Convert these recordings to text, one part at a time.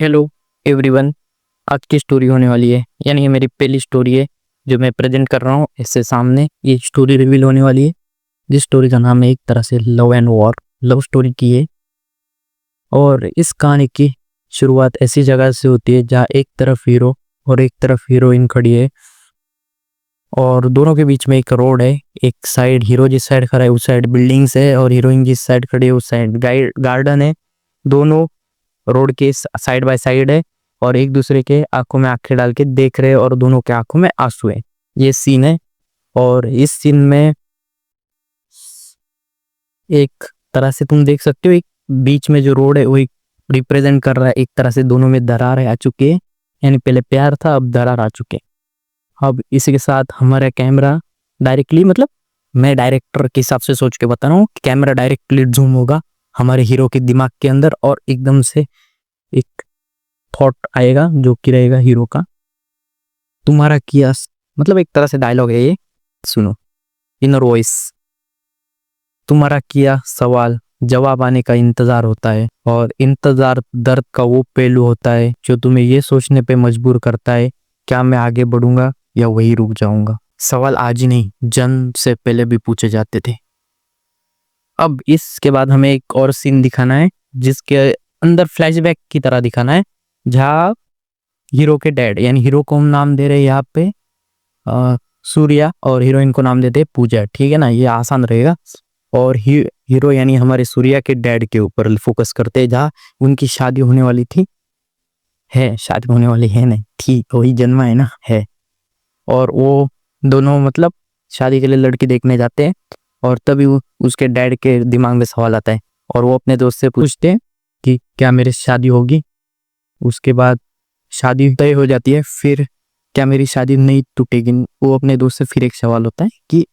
Hello everyone. आज की story होने वाली है, यानी ये मेरी पहली स्टोरी है जो मैं प्रेजेंट कर रहा हूँ इससे सामने। ये स्टोरी रिवील होने वाली है जिस स्टोरी का नाम है एक तरह से love and war, love story की है। और इस कहानी की शुरुआत ऐसी जगह से होती है जहाँ एक तरफ हीरो और एक तरफ हीरोइन खड़ी है और दोनों के बीच में एक रोड है। एक साइड हीरो जिस साइड खड़ा है उस साइड बिल्डिंग्स है और हीरोइन जिस साइड खड़ी है उस साइड गार्डन है। दोनों रोड के साइड बाय साइड है और एक दूसरे के आंखों में आंखें डाल के देख रहे हैं और दोनों के आंखों में आंसू है। ये सीन है और इस सीन में एक तरह से तुम देख सकते हो एक बीच में जो रोड है वो एक रिप्रेजेंट कर रहा है एक तरह से दोनों में दरार आ चुके हैं, यानी पहले प्यार था अब दरार आ चुके। अब इसी के साथ हमारा कैमरा डायरेक्टली, मतलब मैं डायरेक्टर के हिसाब से सोच के बता रहा हूँ, कैमरा डायरेक्टली जूम होगा हमारे हीरो के दिमाग के अंदर और एकदम से एक थॉट आएगा जो कि रहेगा हीरो का। तुम्हारा किया, मतलब एक तरह से डायलॉग है ये, सुनो। इनर वॉइस, तुम्हारा किया सवाल जवाब आने का इंतजार होता है और इंतजार दर्द का वो पहलू होता है जो तुम्हें ये सोचने पे मजबूर करता है क्या मैं आगे बढ़ूंगा या वही रुक जाऊंगा। सवाल आज ही नहीं, जन्म से पहले भी पूछे जाते थे। अब इसके बाद हमें एक और सीन दिखाना है जिसके अंदर फ्लैशबैक की तरह दिखाना है, जहाँ हीरो के डैड, यानी हीरो को हम नाम दे रहे हैं यहाँ पे सूर्या और हीरोइन को नाम देते हैं पूजा, ठीक है ना, ये आसान रहेगा। और हीरो यानी हमारे सूर्या के डैड के ऊपर फोकस करते हैं जहाँ उनकी शादी होने वाली थी, है शादी होने वाली है नहीं, ठीक वही जन्मा है ना, है। और वो दोनों मतलब शादी के लिए लड़की देखने जाते हैं और तभी उसके डैड के दिमाग में सवाल आता है और वो अपने दोस्त से पूछते हैं कि क्या मेरी शादी होगी। उसके बाद शादी तय हो जाती है, फिर क्या मेरी शादी नहीं टूटेगी। वो अपने दोस्त से फिर एक सवाल होता है कि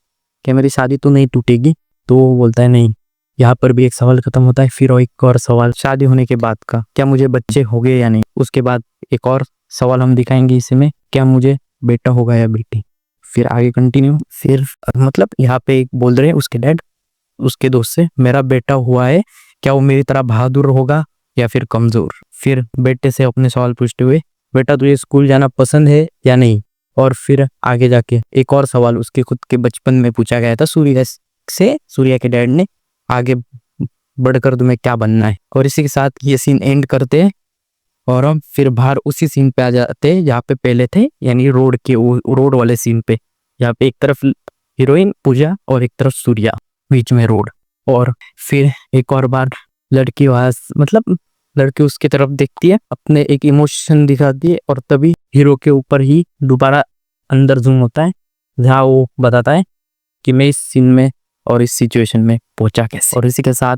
क्या मेरी शादी तो नहीं टूटेगी, तो वो बोलता है नहीं। यहाँ पर भी एक सवाल खत्म होता है, फिर एक और सवाल शादी होने के बाद का, क्या मुझे बच्चे हो गए या नहीं। उसके बाद एक और सवाल हम दिखाएंगे इसमें, क्या मुझे बेटा होगा या बेटी। फिर आगे कंटिन्यू, फिर मतलब यहाँ पे एक बोल रहे हैं उसके डैड उसके दोस्त से, मेरा बेटा हुआ है, क्या वो मेरी तरह बहादुर होगा या फिर कमजोर। फिर बेटे से अपने सवाल पूछते हुए, बेटा तुझे स्कूल जाना पसंद है या नहीं। और फिर आगे जाके एक और सवाल उसके खुद के बचपन में पूछा गया था सूर्या से, सूर्या के डैड ने, आगे बढ़कर तुम्हें क्या बनना है। और इसी के साथ ये सीन एंड करते हैं और हम फिर बाहर उसी सीन पे आ जाते हैं जहाँ पे पहले थे, यानी रोड के रोड वाले सीन पे, जहाँ पे एक तरफ हीरोइन पूजा और एक तरफ सूर्या, बीच में रोड। और फिर एक और बार लड़की वहां, मतलब लड़की उसकी तरफ देखती है, अपने एक इमोशन दिखाती है और तभी हीरो के ऊपर ही दोबारा अंदर जूम होता है जहाँ वो बताता है कि मैं इस सीन में और इस सिचुएशन में पहुंचा कैसे। और इसी के साथ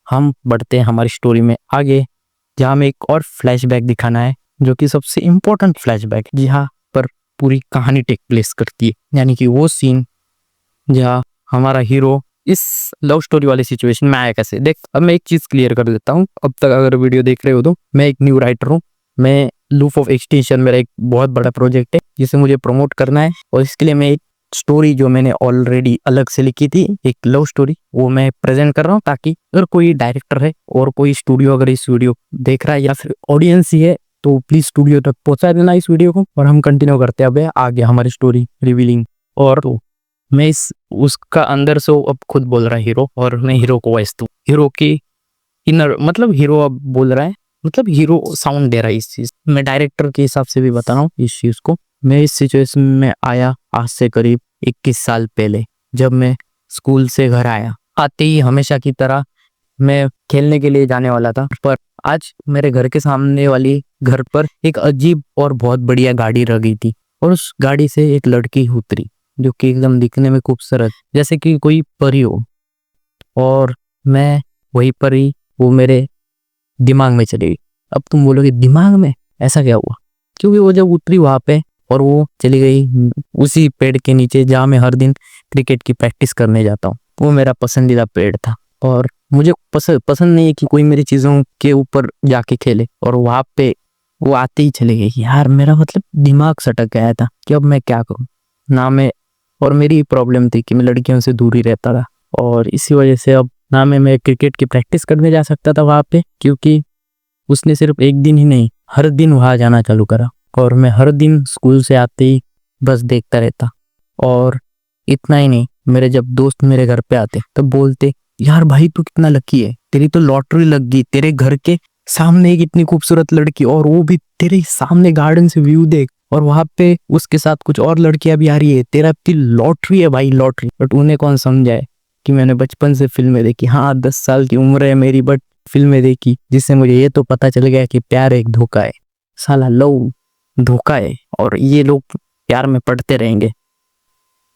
हम बढ़ते हैं हमारी स्टोरी में आगे, जहाँ हमें एक और फ्लैशबैक दिखाना है जो कि सबसे इम्पोर्टेंट फ्लैशबैक, जहाँ पर पूरी कहानी टेक प्लेस करती है, यानी कि वो सीन जहाँ हमारा हीरो इस लव स्टोरी वाली सिचुएशन में आया कैसे। देख, अब मैं एक चीज क्लियर कर देता हूँ, अब तक अगर वीडियो देख रहे हो तो मैं एक न्यू राइटर हूँ। मैं लूप ऑफ एक्सटेंशन मेरा एक बहुत बड़ा प्रोजेक्ट है जिसे मुझे प्रमोट करना है और इसके लिए मैं एक स्टोरी जो मैंने ऑलरेडी अलग से लिखी थी, एक लव स्टोरी, वो मैं प्रेजेंट कर रहा हूँ, ताकि अगर कोई डायरेक्टर है और कोई स्टूडियो अगर इस वीडियो देख रहा है या फिर ऑडियंस ही है तो प्लीज स्टूडियो तक पहुंचा देना इस वीडियो को। और हम कंटिन्यू करते हैं अब आगे हमारी स्टोरी रिवीलिंग। और तो मैं इस उसका अंदर से अब खुद बोल रहा है हीरो, और मैं हीरो को वॉइस दूं, हीरो की इनर, मतलब हीरो अब बोल रहा है, मतलब हीरो साउंड दे रहा है इस चीज। मैं डायरेक्टर के हिसाब से भी बता रहा हूँ इस चीज को। मैं इस सिचुएशन में आया आज से करीब 21 साल पहले, जब मैं स्कूल से घर आया। आते ही हमेशा की तरह मैं खेलने के लिए जाने वाला था, पर आज मेरे घर के सामने वाली घर पर एक अजीब और बहुत बढ़िया गाड़ी लगी थी और उस गाड़ी से एक लड़की उतरी जो कि एकदम दिखने में खूबसूरत, जैसे कि कोई परी हो। और मैं वही परी, वो मेरे दिमाग में चली गई। अब तुम बोलोगे दिमाग में ऐसा क्या हुआ, क्योंकि वो जब उतरी वहां पे और वो चली गई उसी पेड़ के नीचे जहाँ मैं हर दिन क्रिकेट की प्रैक्टिस करने जाता हूँ। वो मेरा पसंदीदा पेड़ था और मुझे पसंद नहीं है कि कोई मेरी चीजों के ऊपर जाके खेले, और वहां पे वो आते ही चले गई। यार मेरा मतलब दिमाग सटक गया था कि अब मैं क्या करूँ ना। मैं, और मेरी प्रॉब्लम थी कि मैं लड़कियों से दूर ही रहता था और इसी वजह से अब ना मैं क्रिकेट की प्रैक्टिस करने जा सकता था वहां पे, क्योंकि उसने सिर्फ एक दिन ही नहीं, हर दिन वहां जाना चालू करा। और मैं हर दिन स्कूल से आते ही बस देखता रहता। और इतना ही नहीं, मेरे जब दोस्त मेरे घर पे आते तब बोलते, यार भाई तू कितना लकी है, तेरी तो लॉटरी लग गई, तेरे घर के सामने एक इतनी खूबसूरत लड़की, और वो भी तेरे सामने गार्डन से व्यू देख, और वहां पे उसके साथ कुछ और लड़कियां भी आ रही है, तेरा इतनी लॉटरी है भाई, लॉटरी। बट उन्हें कौन समझाए कि मैंने बचपन से फिल्में देखी। हाँ 10 साल की उम्र है मेरी, बट फिल्में देखी जिससे मुझे ये तो पता चल गया कि प्यार एक धोखा है, साला लव धोखा है, और ये लोग प्यार में पड़ते रहेंगे।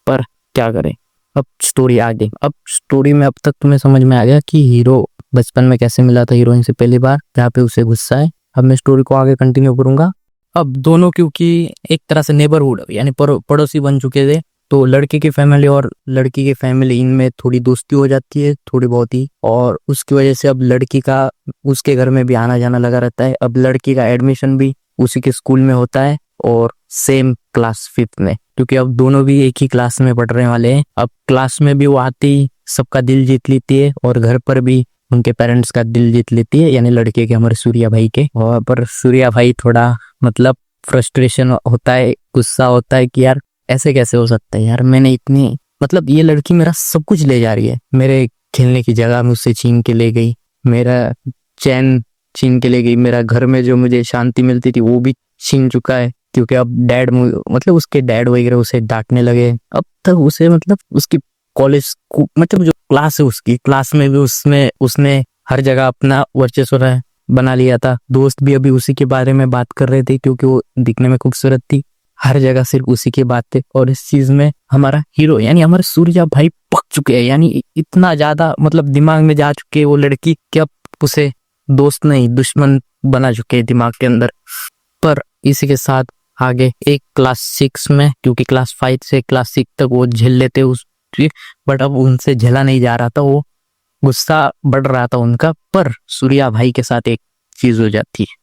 पर क्या करें, अब स्टोरी आ गई। अब स्टोरी में अब तक तुम्हें समझ में आ गया कि हीरो बचपन में कैसे मिला था हीरोइन से पहली बार, जहाँ पे उसे गुस्सा है। अब मैं स्टोरी को आगे कंटिन्यू करूंगा। अब दोनों क्योंकि एक तरह से नेबरहुड यानी पड़ोसी बन चुके थे, तो लड़के की फैमिली और लड़की की फैमिली इनमें थोड़ी दोस्ती हो जाती है, थोड़ी बहुत ही। और उसकी वजह से अब लड़की का उसके घर में भी आना जाना लगा रहता है। अब लड़की का एडमिशन भी उसी के स्कूल में होता है, और सेम क्लास 5th में, क्योंकि अब दोनों भी एक ही क्लास में पढ़ने वाले हैं। अब क्लास में भी वो आती ही सबका दिल जीत लेती है, और घर पर भी उनके पेरेंट्स का दिल जीत लेती है, यानी लड़के के, हमारे सूर्या भाई के। और पर सूर्या भाई थोड़ा मतलब फ्रस्ट्रेशन होता है, गुस्सा होता है कि यार ऐसे कैसे हो सकता है यार, मैंने इतनी मतलब ये लड़की मेरा सब कुछ ले जा रही है, मेरे खेलने की जगह मुझसे छीन के ले गई, मेरा चैन छीन के ले गई, मेरा घर में जो मुझे शांति मिलती थी वो भी छीन चुका है, क्योंकि अब डैड मतलब उसके डैड वगैरह उसे डांटने लगे। अब तक उसे मतलब उसकी कॉलेज मतलब जो क्लास है उसकी क्लास में भी उसमें उसने हर जगह अपना वर्चस्व बना लिया था। दोस्त भी अभी उसी के बारे में बात कर रहे थे, क्योंकि वो दिखने में खूबसूरत थी, हर जगह सिर्फ उसी की बात थे। और इस चीज में हमारा हीरो यानी हमारे सूर्या भाई पक चुके हैं, यानी इतना ज्यादा मतलब दिमाग में जा चुके हैं वो लड़की कि अब उसे दोस्त नहीं दुश्मन बना चुके हैं दिमाग के अंदर। पर इसी के साथ आगे एक क्लास 6 में, क्योंकि क्लास 5 से क्लास 6 तक वो झेल लेते उस, बट अब उनसे झेला नहीं जा रहा था, वो गुस्सा बढ़ रहा था उनका। पर सूर्या भाई के साथ एक चीज हो जाती है,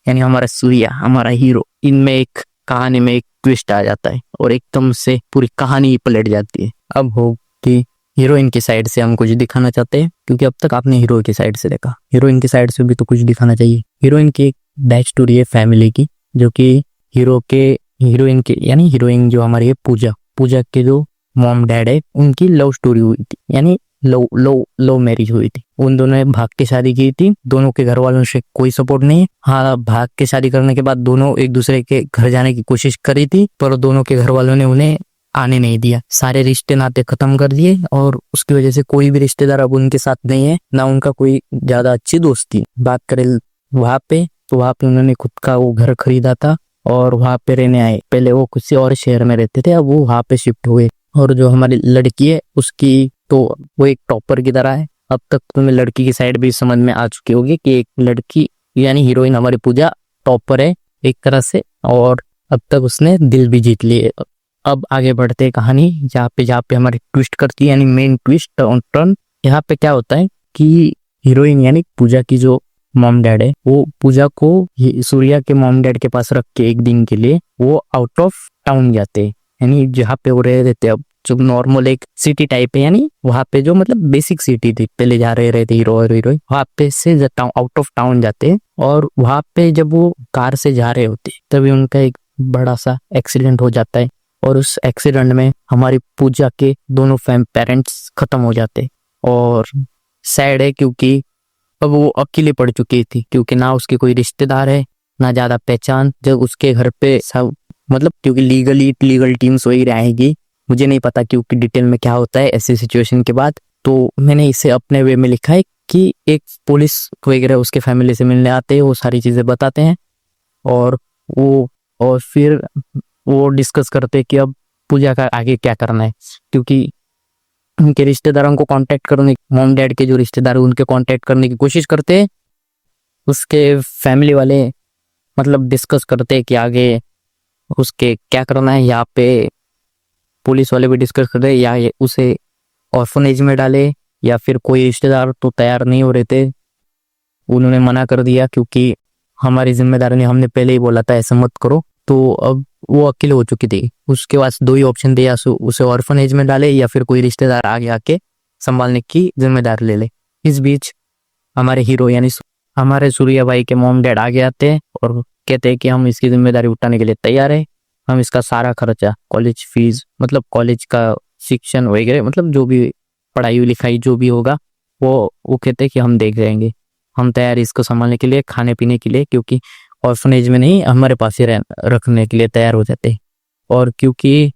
यानी हमारा सूर्या हमारा हीरो, इनमें एक कहानी में एक ट्विस्ट आ जाता है, और एकदम से पूरी कहानी पलट जाती है। अब हो कि हीरोइन की साइड से हम कुछ दिखाना चाहते हैं, क्योंकि अब तक आपने हीरो की साइड से देखा, हीरोइन की साइड से भी तो कुछ दिखाना चाहिए। हीरोइन की एक बैक स्टोरी है फैमिली की, जो कि हीरोइन के यानी हीरोइन जो हमारी है पूजा के जो मॉम डैड है उनकी लव स्टोरी हुई थी, यानी लव मैरिज हुई थी। उन दोनों ने भाग के शादी की थी, दोनों के घर वालों से कोई सपोर्ट नहीं है। हाँ, भाग के शादी करने के बाद दोनों एक दूसरे के घर जाने की कोशिश करी थी, पर दोनों के घर वालों ने उन्हें आने नहीं दिया, सारे रिश्ते नाते खत्म कर दिए, और उसकी वजह से कोई भी रिश्तेदार अब उनके साथ नहीं है, ना उनका कोई ज्यादा अच्छी दोस्ती। बात करें वहां पे, तो वहां पे उन्होंने खुद का वो घर खरीदा था और वहां पे रहने आए। पहले वो किसी और शहर में रहते थे, अब वो वहां पे शिफ्ट हुए। और जो हमारी लड़की है उसकी तो वो एक टॉपर की तरह है। अब तक तुम्हें लड़की की साइड भी समझ में आ चुकी होगी कि एक लड़की यानी हीरोइन हमारी पूजा टॉपर है एक तरह से, और अब तक उसने दिल भी जीत लिए। अब आगे बढ़ते हैं कहानी जहाँ पे हमारी ट्विस्ट करती है, यानी मेन ट्विस्ट टर्न। यहाँ पे क्या होता है कि हीरोइन यानी पूजा की जो मॉम डैड है, वो पूजा को सूर्या के मॉम डैड के पास रख के एक दिन के लिए वो आउट ऑफ टाउन जाते हैं, यानी जहाँ पे वो रह रहे थे। अब जो नॉर्मल एक सिटी टाइप है, यानी वहां पे जो मतलब बेसिक सिटी थी पहले जा रहे थे हीरो और हीरोइन, वहां पे से आउट ऑफ टाउन जाते हैं। और वहां पे जब वो कार से जा रहे होते तभी उनका एक बड़ा सा एक्सीडेंट हो जाता है, और उस एक्सीडेंट में हमारी पूजा के दोनों पेरेंट्स खत्म हो जाते। और सैड है क्योंकि अब वो अकेली पड़ चुकी थी, क्योंकि ना उसके कोई रिश्तेदार है ना ज्यादा पहचान। जब उसके घर पे सब मतलब क्योंकि लीगल टीम्स वही आएगी, मुझे नहीं पता क्योंकि डिटेल में क्या होता है ऐसी सिचुएशन के बाद, तो मैंने इसे अपने वे में लिखा है कि एक पुलिस वगैरह उसके फैमिली से मिलने आते हैं, वो सारी चीजें बताते हैं, और फिर वो डिस्कस करते हैं कि अब पूजा का आगे क्या करना है। क्योंकि उनके रिश्तेदारों को कांटेक्ट करने, मॉम डैड के जो रिश्तेदार है उनके कांटेक्ट करने की कोशिश करते हैं, उसके फैमिली वाले मतलब डिस्कस करते हैं कि आगे उसके क्या करना है। यहाँ पे पुलिस वाले भी डिस्कस कर रहे या उसे ऑर्फनेज में डाले, या फिर कोई रिश्तेदार तो तैयार नहीं हो रहे थे, उन्होंने मना कर दिया क्योंकि हमारी जिम्मेदारी ने, हमने पहले ही बोला था ऐसा मत करो। तो अब वो अकेले हो चुकी थी, उसके पास दो ही ऑप्शन थे, या उसे ऑर्फनेज में डाले या फिर कोई रिश्तेदार आगे आके संभालने की जिम्मेदारी ले ले। इस बीच हमारे हीरो यानी हमारे सूर्या भाई के मॉम डैड आगे आते हैं और कहते हैं कि हम इसकी जिम्मेदारी उठाने के लिए तैयार है, हम इसका सारा खर्चा, कॉलेज फीस, मतलब कॉलेज का शिक्षण वगैरह, मतलब जो भी पढ़ाई लिखाई जो भी होगा वो कहते हैं कि हम देख जाएंगे, हम तैयार हैं इसको संभालने के लिए, खाने पीने के लिए, क्योंकि ऑर्फनेज में नहीं हमारे पास ही रखने के लिए तैयार हो जाते हैं। और क्योंकि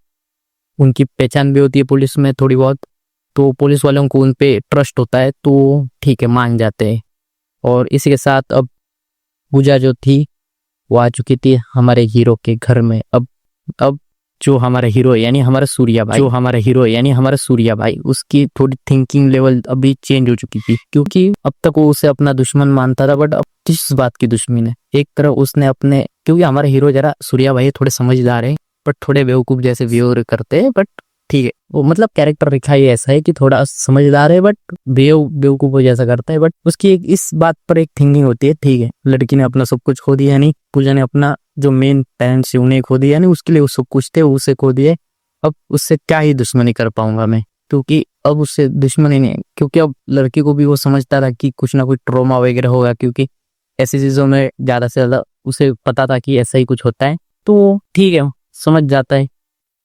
उनकी पहचान भी होती है पुलिस में थोड़ी बहुत, तो पुलिस वालों को उन पे ट्रस्ट होता है, तो ठीक है मान जाते हैं। और इसी के साथ अब पूजा जो थी वो आ चुकी थी हमारे हीरो के घर में। अब जो हमारा हीरो यानी हमारा सूर्या भाई, उसकी थोड़ी थिंकिंग लेवल अभी चेंज हो चुकी थी, क्योंकि अब तक वो उसे अपना दुश्मन मानता था, बट अब किस बात की दुश्मन है, एक तरह उसने अपने, क्योंकि हमारा हीरो जरा सूर्या भाई थोड़े समझदार है बट थोड़े बेवकूफ जैसे बिहेव करते हैं, बट ठीक है वो मतलब कैरेक्टर लिखा ही ऐसा है कि थोड़ा समझदार है बट बेवकूफ जैसा करता है, बट उसकी इस बात पर एक थिंकिंग होती है, ठीक है लड़की ने अपना सब कुछ खो दिया, नहीं पूजा ने अपना जो मेन पेरेंट्स है उन्हें खो दिया, नहीं उसके लिए वो सब कुछ थे उसे खो दिए, अब उससे क्या ही दुश्मनी कर पाऊंगा मैं, क्योंकि अब उससे दुश्मनी नहीं है, क्योंकि अब लड़की को भी वो समझता था कि कुछ ना कुछ ट्रॉमा वगैरह होगा, क्योंकि ऐसी चीजों में ज्यादा से ज्यादा उसे पता था कि ऐसा ही कुछ होता है, तो ठीक है समझ जाता है।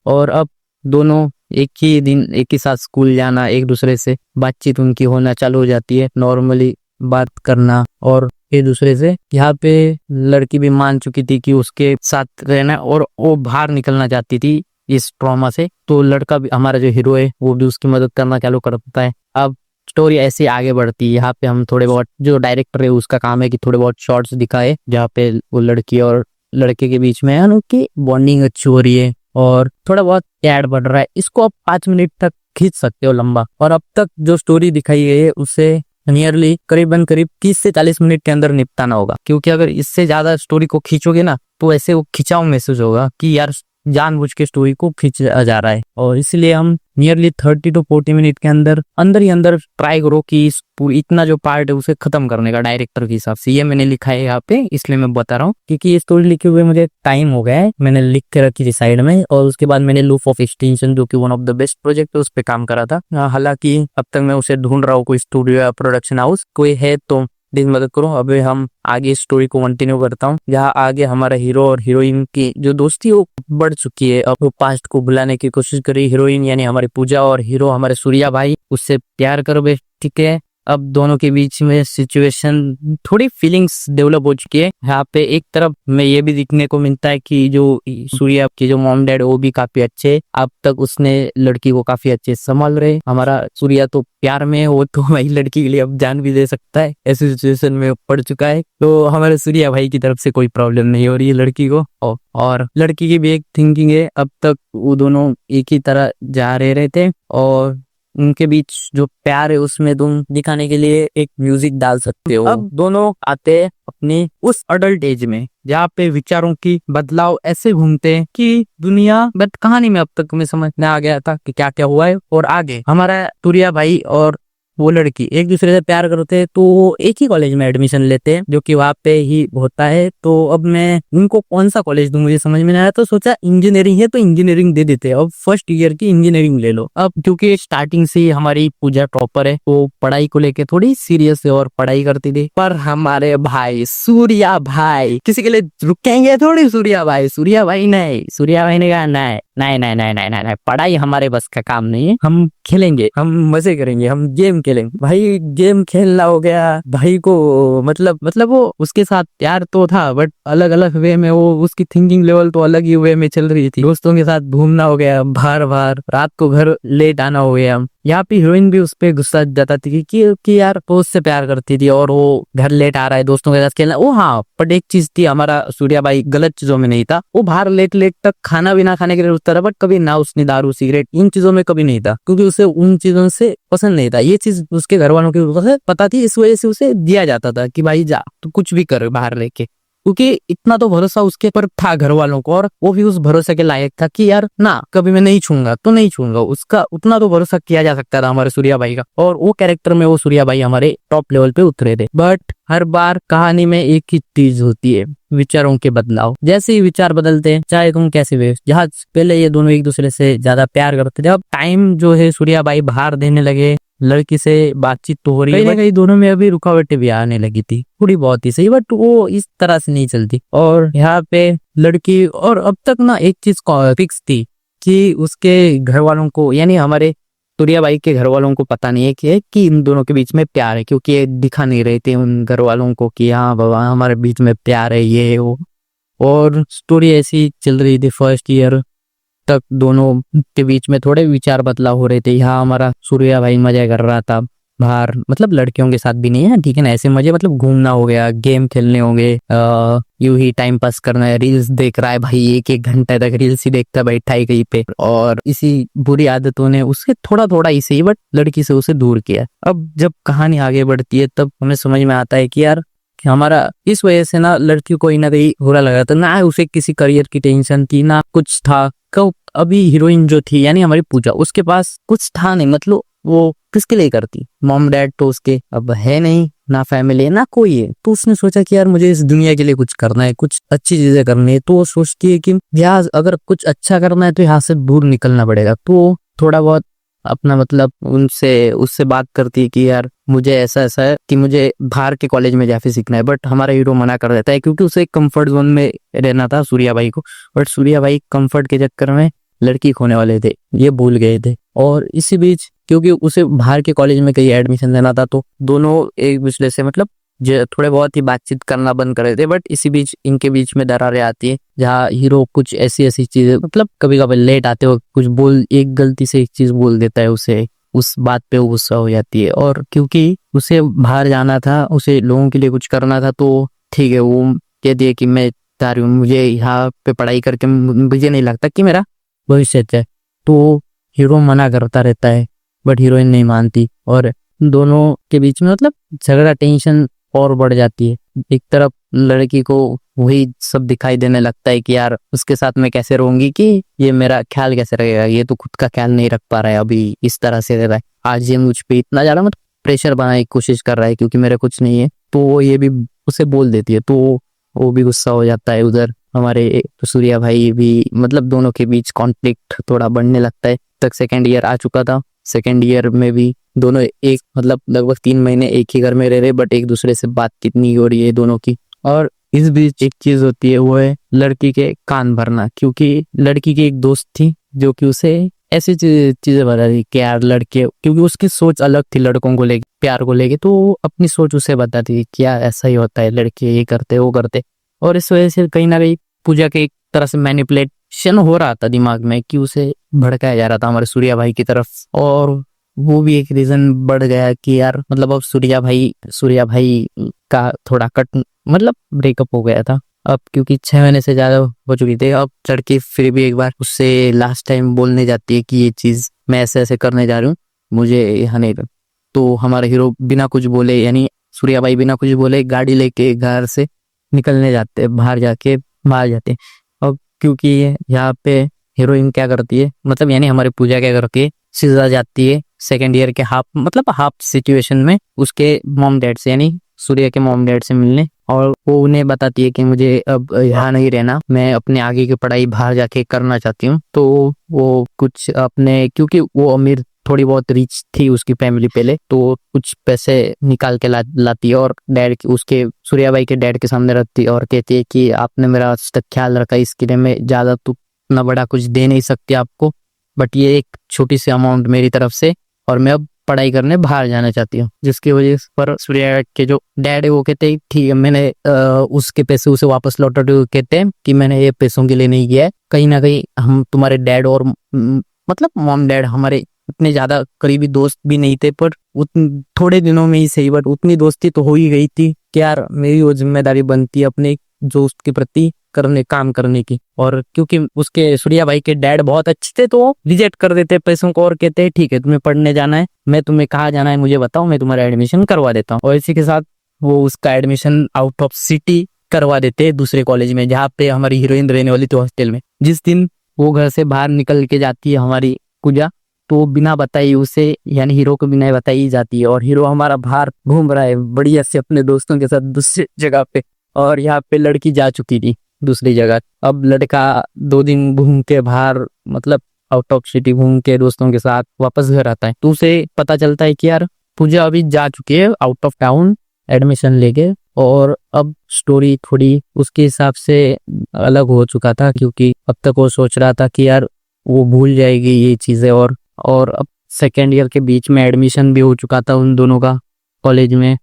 और अब दोनों एक ही दिन एक ही साथ स्कूल जाना, एक दूसरे से बातचीत उनकी होना चालू हो जाती है, नॉर्मली बात करना, और एक दूसरे से यहाँ पे लड़की भी मान चुकी थी कि उसके साथ रहना, और वो बाहर निकलना चाहती थी इस ट्रॉमा से, तो लड़का भी हमारा जो हीरो है वो भी उसकी मदद करना चालू करता है। अब स्टोरी ऐसे आगे बढ़ती है, यहाँ पे हम थोड़े बहुत, जो डायरेक्टर है उसका काम है कि थोड़े बहुत शॉर्ट्स दिखाए जहाँ पे वो लड़की और लड़के के बीच में उनकी बॉन्डिंग अच्छी हो रही है, और थोड़ा बहुत ऐड बढ़ रहा है, इसको आप 5 मिनट तक खींच सकते हो लंबा, और अब तक जो स्टोरी दिखाई गई है उसे नियरली करीब 30 से 40 मिनट के अंदर निपटाना होगा, क्योंकि अगर इससे ज्यादा स्टोरी को खींचोगे ना तो ऐसे वो खिंचाव महसूस होगा कि यार जानबूझ के स्टोरी को खींचा जा रहा है, और इसलिए हम नियरली 30 to 40 मिनट के अंदर ही अंदर ट्राई करो कि इस इतना जो पार्ट है उसे खत्म करने का डायरेक्टर के हिसाब से, ये मैंने लिखा है यहाँ पे, इसलिए मैं बता रहा हूँ, क्योंकि ये स्टोरी लिखे हुए मुझे टाइम हो गया है, मैंने लिख के रखी थी साइड में, और उसके बाद मैंने लूप ऑफ एक्सटेंशन जो कि one of the best project है उस पर काम करा था, हालांकि अब तक मैं उसे ढूंढ रहा हूँ कोई स्टूडियो या प्रोडक्शन हाउस कोई है तो प्लीज मदद करो। अभी हम आगे स्टोरी को कंटिन्यू करता हूँ, जहाँ आगे हमारा हीरो और हीरोइन की जो दोस्ती वो बढ़ चुकी है, अब वो पास्ट को भुलाने की कोशिश करी हीरोइन यानी हमारी पूजा, और हीरो हमारे सूर्या भाई उससे प्यार कर बे, ठीक है। अब दोनों के बीच में सिचुएशन थोड़ी फीलिंग्स डेवलप हो चुकी है। यहाँ पे एक तरफ में ये भी दिखने को मिलता है कि जो सूर्या के जो मॉम डैड वो भी काफी अच्छे, अब तक उसने लड़की को काफी अच्छे संभाल रहे। हमारा सूर्या तो प्यार में वो तो वही लड़की के लिए अब जान भी दे सकता है, ऐसी सिचुएशन में पड़ चुका है, तो हमारे सूर्या भाई की तरफ से कोई प्रॉब्लम नहीं हो रही है लड़की को, और लड़की की भी एक थिंकिंग है। अब तक वो दोनों एक ही तरह जा रहे थे, और उनके बीच जो प्यार है उसमें तुम दिखाने के लिए एक म्यूजिक डाल सकते हो। अब दोनों आते हैं अपने उस अडल्ट एज में जहाँ पे विचारों की बदलाव ऐसे घूमते हैं कि दुनिया, बट कहानी में अब तक में समझ में आ गया था कि क्या क्या हुआ है, और आगे हमारा सूर्या भाई और वो लड़की एक दूसरे से प्यार करते हैं, तो वो एक ही कॉलेज में एडमिशन लेते हैं जो कि वहाँ पे ही होता है। तो अब मैं उनको कौन सा कॉलेज दूं मुझे समझ में नहीं आया, तो सोचा इंजीनियरिंग है तो इंजीनियरिंग दे देते हैं, अब फर्स्ट ईयर की इंजीनियरिंग ले लो। अब क्योंकि स्टार्टिंग से ही हमारी पूजा टॉपर है, वो पढ़ाई को लेके थोड़ी सीरियस है और पढ़ाई करती थी, पर हमारे भाई सूर्या भाई किसी के लिए रुकेंगे थोड़ी। सूर्या भाई नहीं, सूर्या भाई ने कहा नहीं, पढ़ाई हमारे बस का काम नहीं है, हम खेलेंगे, हम मजे करेंगे, हम गेम खेलेंगे। भाई गेम खेलना हो गया भाई को, मतलब वो उसके साथ प्यार तो था बट अलग अलग वे में, वो उसकी थिंकिंग लेवल तो अलग ही वे में चल रही थी। दोस्तों के साथ घूमना हो गया, बाहर रात को घर लेट आना हो गया। यहाँ पे हीरोइन भी उस पे गुस्सा जताती थी कि यार वो उससे प्यार करती थी और वो घर लेट आ रहा है दोस्तों के साथ खेलना। ओ हाँ, बट एक चीज थी, हमारा सूर्या भाई गलत चीजों में नहीं था, वो बाहर लेट तक खाना भी ना खाने के लिए रुकता था, बट कभी ना उसने दारू सिगरेट इन चीजों में कभी नहीं था, क्योंकि उसे उन चीजों से पसंद नहीं था। ये चीज उसके घर वालों की पता थी, इस वजह से उसे दिया जाता था कि भाई जा तू कुछ भी कर बाहर लेके, क्योंकि इतना तो भरोसा उसके पर था घर वालों को, और वो भी उस भरोसे के लायक था कि यार ना कभी मैं नहीं छूंगा तो नहीं छूंगा, उसका उतना तो भरोसा किया जा सकता था हमारे सूर्या भाई का। और वो कैरेक्टर में वो सूर्या भाई हमारे टॉप लेवल पे उतरे थे। बट हर बार कहानी में एक ही चीज होती है, विचारों के बदलाव। जैसे ही विचार बदलते हैं, चाहे तुम कैसे भी, जहाँ पहले ये दोनों एक दूसरे से ज्यादा प्यार करते थे, अब टाइम जो है सूर्या भाई बाहर देने लगे, लड़की से बातचीत तो हो रही है, कहीं ना कहीं दोनों में अभी रुकावटें भी आने लगी थी थोड़ी बहुत ही सही, बट वो इस तरह से नहीं चलती। और यहाँ पे लड़की, और अब तक ना एक चीज फिक्स थी कि उसके घर वालों को, यानी हमारे सूर्या भाई के घर वालों को पता नहीं है कि इन दोनों के बीच में प्यार है, क्योंकि ये दिखा नहीं रहे थे उन घर वालों को कि हाँ बाबा हमारे बीच में प्यार है, ये वो। और स्टोरी ऐसी चल रही थी फर्स्ट ईयर तक, दोनों के बीच में थोड़े विचार बदलाव हो रहे थे। यहाँ हमारा सूर्या भाई मजा कर रहा था बाहर, मतलब लड़कियों के साथ भी नहीं है, ठीक है ना, ऐसे मजे मतलब घूमना हो गया, गेम खेलने होंगे, यूं ही टाइम पास करना है, रील्स देख रहा है भाई, एक एक घंटे तक रील्स ही देखता बैठा है कहीं पे। और इसी बुरी आदतों ने उसे थोड़ा थोड़ा इसे ही, बट लड़की से उसे दूर किया। अब जब कहानी आगे बढ़ती है तब हमें समझ में आता है कि यार कि हमारा इस वजह से ना लड़की को ही ना कहीं बुरा लगा था, ना उसे किसी करियर की टेंशन थी ना कुछ था। अभी हीरोइन जो थी यानी हमारी पूजा, उसके पास कुछ था नहीं, मतलब वो किसके लिए करती, मॉम डैड तो उसके अब है नहीं, ना फैमिली है ना कोई है। तो उसने सोचा कि यार मुझे इस दुनिया के लिए कुछ करना है, कुछ अच्छी चीजें करनी है। तो वो सोचती है कि यार अगर कुछ अच्छा करना है तो यहाँ से दूर निकलना पड़ेगा। तो थोड़ा बहुत अपना मतलब उससे बात करती है कि यार मुझे ऐसा ऐसा है कि मुझे बाहर के कॉलेज में जाके सीखना है, बट हमारा हीरो मना कर देता है क्योंकि उसे कंफर्ट जोन में रहना था सूर्या भाई को। बट सूर्या भाई कंफर्ट के चक्कर में लड़की खोने वाले थे, ये भूल गए थे। और इसी बीच क्योंकि उसे बाहर के कॉलेज में कहीं एडमिशन लेना था, तो दोनों एक दूसरे से मतलब थोड़े बहुत ही बातचीत करना बंद कर देते। बट इसी बीच इनके बीच में दरारें आती है, जहाँ हीरो कुछ ऐसी ऐसी चीजें, मतलब कभी कभी लेट आते हो कुछ एक गलती से एक चीज बोल देता है, उसे उस बात पे गुस्सा हो जाती है। और क्योंकि उसे बाहर जाना था, उसे लोगों के लिए कुछ करना था, तो ठीक है वो कहती है कि मैं चाह रही हूँ, मुझे यहाँ पे पढ़ाई करके मुझे नहीं लगता कि मेरा भविष्य अच्छा है। तो हीरो मना करता रहता है, बट हीरोइन नहीं मानती, और दोनों के बीच में मतलब झगड़ा, टेंशन और बढ़ जाती है। एक तरफ लड़की को वही सब दिखाई देने लगता है कि यार उसके साथ मैं कैसे रहूंगी, कि ये मेरा ख्याल कैसे रखेगा, ये तो खुद का ख्याल नहीं रख पा रहा है, अभी इस तरह से रह रहा है, आज ये मुझ पे इतना ज्यादा मतलब प्रेशर बनाने की कोशिश कर रहा है क्योंकि मेरा कुछ नहीं है। तो ये भी उसे बोल देती है, तो वो भी गुस्सा हो जाता है। उधर हमारे सूर्या भाई भी, मतलब दोनों के बीच कॉन्फ्लिक्ट थोड़ा बढ़ने लगता है। तक सेकेंड ईयर आ चुका था, सेकेंड ईयर में भी दोनों एक मतलब लगभग 3 महीने एक ही घर में रह रहे, बट एक दूसरे से बात कितनी हो रही है दोनों की। और इस बीच एक चीज होती है, वो है लड़की के कान भरना, क्योंकि लड़की की एक दोस्त थी जो कि उसे ऐसी चीजें बता रही कि यार लड़के, क्योंकि उसकी सोच अलग थी लड़कों को लेके, प्यार को लेके, तो वो अपनी सोच उसे बताती थी कि यार ऐसा ही होता है, लड़के ये करते वो करते। और इस वजह से कहीं ना कहीं पूजा के एक तरह से मैनिपुलेशन हो रहा था दिमाग में, कि उसे भड़काया जा रहा था हमारे सूर्या भाई की तरफ। और वो भी एक रीजन बढ़ गया कि यार मतलब अब सूर्या भाई का थोड़ा कट मतलब ब्रेकअप हो गया था अब, क्योंकि 6 महीने से ज्यादा हो चुकी थी। अब लड़की फिर भी एक बार उससे लास्ट टाइम बोलने जाती है कि ये चीज मैं ऐसे ऐसे करने जा रही हूँ, मुझे यहाँ नहीं। तो हमारा हीरो बिना कुछ बोले, यानी सूर्या भाई बिना कुछ बोले गाड़ी लेके घर से निकलने जाते, बाहर जाते। अब क्योंकि यहाँ पे हीरोइन क्या करती है, मतलब यानी हमारी पूजा क्या करती है, सीधा जाती है सेकेंड ईयर के हाफ सिचुएशन में उसके मॉम डैड से, यानी सूर्य के मॉम डैड से मिलने। और वो उन्हें बताती है कि मुझे अब यहाँ नहीं रहना, मैं अपने आगे की पढ़ाई बाहर जाके करना चाहती हूँ। तो वो कुछ अपने, क्योंकि वो अमीर, थोड़ी बहुत रिच थी उसकी फैमिली पहले, तो कुछ पैसे निकाल के लाती है और उसके सूर्या भाई के डैड के सामने रखती है और कहती है कि आपने मेरा आज तक ख्याल रखा, इसके लिए मैं ज्यादा तो इतना बड़ा कुछ दे नहीं सकती आपको, बट ये एक छोटी सी अमाउंट मेरी तरफ से, और मैं अब पढ़ाई करने बाहर जाना चाहती हूँ। जिसकी वजह पर सूर्या के जो डैड है वो कहते हैं ठीक है, मैंने उसके पैसे उसे वापस लौटा दो। कहते हैं कि मैंने ये पैसों के लिए नहीं किया है, कहीं ना कहीं हम तुम्हारे डैड और मतलब मॉम डैड हमारे इतने ज्यादा करीबी दोस्त भी नहीं थे, पर थोड़े दिनों में ही सही, बट उतनी दोस्ती तो हो ही गई थी कि यार मेरी वो जिम्मेदारी बनती है अपने दोस्त के प्रति काम करने की। और क्योंकि उसके सूर्या भाई के डैड बहुत अच्छे थे, तो वो रिजेक्ट कर देते पैसों को और कहते हैं ठीक है तुम्हें पढ़ने जाना है, मैं तुम्हें कहाँ जाना है मुझे बताओ, मैं तुम्हारा एडमिशन करवा देता हूँ। और इसी के साथ वो उसका एडमिशन आउट ऑफ सिटी करवा देते हैं दूसरे कॉलेज में, जहाँ पे हमारी हीरोइन रहने वाली थी हॉस्टल में। जिस दिन वो घर से बाहर निकल के जाती है हमारी पूजा, तो बिना बताई उसे, यानी हीरो को बिना बताई जाती है, और हीरो हमारा बाहर घूम रहा है बढ़िया से अपने दोस्तों के साथ दूसरी जगह पे, और यहाँ पे लड़की जा चुकी थी दूसरी जगह। अब लड़का 2 दिन घूम के बाहर मतलब आउट ऑफ सिटी घूम के दोस्तों के साथ वापस घर आता है, तो उसे पता चलता है कि यार पूजा अभी जा चुकी है आउट ऑफ टाउन एडमिशन लेके। और अब स्टोरी थोड़ी उसके हिसाब से अलग हो चुका था, क्योंकि अब तक वो सोच रहा था कि यार वो भूल जाएगी ये चीजें। और अब सेकेंड ईयर के बीच में एडमिशन भी हो चुका था उन दोनों का कॉलेज में।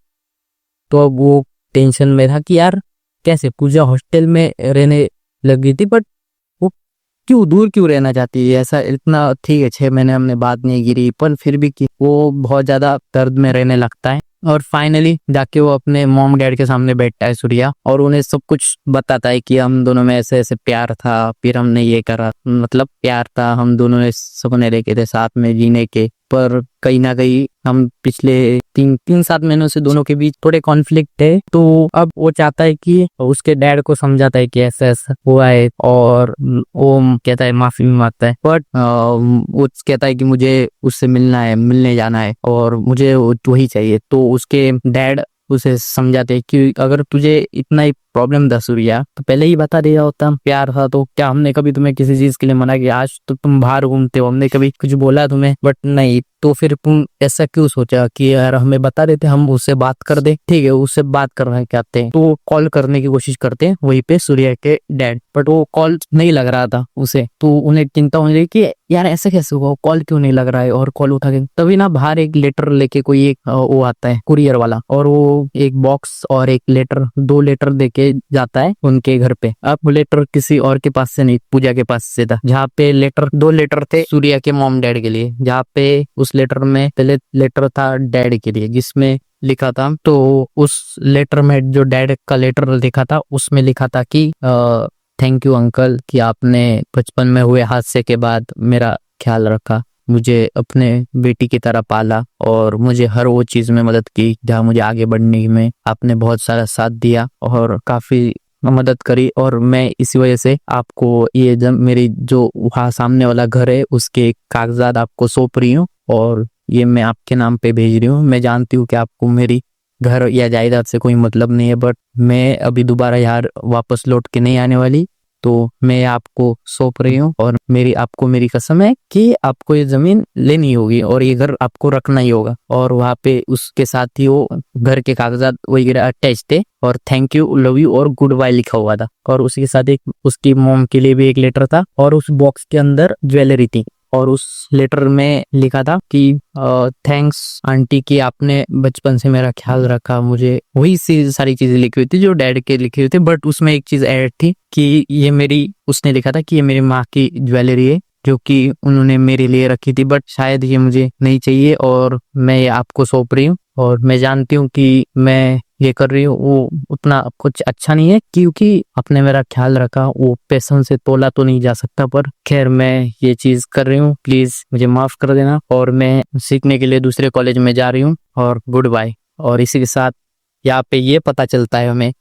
तो अब वो टेंशन में था कि यार कैसे पूजा हॉस्टल में रहने लगी थी, बट वो दूर क्यों रहना चाहती है। ऐसा इतना ठीक है 6 महीने हमने बात नहीं गिरी, पर फिर भी कि वो बहुत ज्यादा दर्द में रहने लगता है। और फाइनली जाके वो अपने मॉम डैड के सामने बैठता है सूर्या, और उन्हें सब कुछ बताता है कि हम दोनों में ऐसे ऐसे प्यार था, फिर हमने ये करा, मतलब प्यार था, हम दोनों ने सपने देखे थे साथ में जीने के, पर कहीं ना कहीं हम पिछले 3-7 महीनों से दोनों के बीच थोड़े कॉन्फ्लिक्ट है। तो अब वो चाहता है कि उसके डैड को समझाता है कि ऐसा ऐसा हुआ है, और वो कहता है माफी भी मांगता है, बट वो कहता है कि मुझे उससे मिलना है, मिलने जाना है, और मुझे वही चाहिए। तो उसके डैड उसे समझाते हैं कि अगर तुझे इतना ही प्रॉब्लम था सूर्या, तो पहले ही बता दिया होता, प्यार था तो क्या हमने कभी तुम्हें किसी चीज के लिए मना किया? आज तो तुम बाहर घूमते हो, हमने कभी कुछ बोला तुम्हें? बट नहीं, तो फिर तुम ऐसा क्यों सोचा कि यार हमें बता देते, हम उससे बात कर दे। ठीक है, उससे बात करना चाहते हैं तो कॉल करने की कोशिश करते हैं वहीं पे सूर्या के डैड, बट वो कॉल नहीं लग रहा था उसे। तो उन्हें चिंता होने लगी कि यार ऐसे कैसे हुआ, कॉल क्यों नहीं लग रहा है। और कॉल उठा के तभी ना बाहर एक लेटर लेके कोई एक वो आता है कुरियर वाला, और वो एक बॉक्स और एक लेटर, 2 लेटर देके जाता है उनके घर पे। अब वो लेटर किसी और के पास से नहीं, पूजा के पास से था, जहाँ पे 2 लेटर थे सूर्या के मॉम डैड के लिए। जहाँ पे उस लेटर में पहले लेटर था डैड के लिए जिसमें लिखा था, तो उस लेटर में जो डैड का लेटर लिखा था उसमें लिखा था कि थैंक यू अंकल कि आपने बचपन में हुए हादसे के बाद मेरा ख्याल रखा, मुझे अपने बेटी की तरह पाला, और मुझे हर वो चीज में मदद की जहाँ मुझे आगे बढ़ने में आपने बहुत सारा साथ दिया और काफी मदद करी। और मैं इसी वजह से आपको ये जब मेरी जो वहाँ सामने वाला घर है उसके कागजात आपको सौंप रही हूँ, और ये मैं आपके नाम पे भेज रही हूँ। मैं जानती हूँ कि आपको मेरी घर या जायदाद से कोई मतलब नहीं है, बट मैं अभी दोबारा यार वापस लौट के नहीं आने वाली, तो मैं आपको सौंप रही हूँ। और आपको मेरी कसम है कि आपको ये जमीन लेनी होगी और ये घर आपको रखना ही होगा। और वहाँ पे उसके साथ ही वो घर के कागजात वगैरह अटैच थे, और थैंक यू, लव यू और गुड बाय लिखा हुआ था। और उसी के साथ एक उसकी मॉम के लिए भी एक लेटर था, और उस बॉक्स के अंदर ज्वेलरी थी। और उस लेटर में लिखा था कि थैंक्स आंटी कि आपने बचपन से मेरा ख्याल रखा। मुझे वही सारी चीजें लिखी हुई थी जो डैड के लिखे हुए थे, बट उसमें एक चीज ऐड थी कि ये मेरी, उसने लिखा था कि ये मेरी माँ की ज्वेलरी है जो कि उन्होंने मेरे लिए रखी थी, बट शायद ये मुझे नहीं चाहिए और मैं ये आपको सौंप रही हूँ। और मैं जानती हूँ कि मैं ये कर रही हूँ वो उतना कुछ अच्छा नहीं है, क्योंकि आपने मेरा ख्याल रखा, वो पैसों से तोला तो नहीं जा सकता, पर खैर मैं ये चीज कर रही हूँ, प्लीज मुझे माफ कर देना। और मैं सीखने के लिए दूसरे कॉलेज में जा रही हूँ, और गुड बाय। और इसी के साथ यहाँ पे ये पता चलता है हमें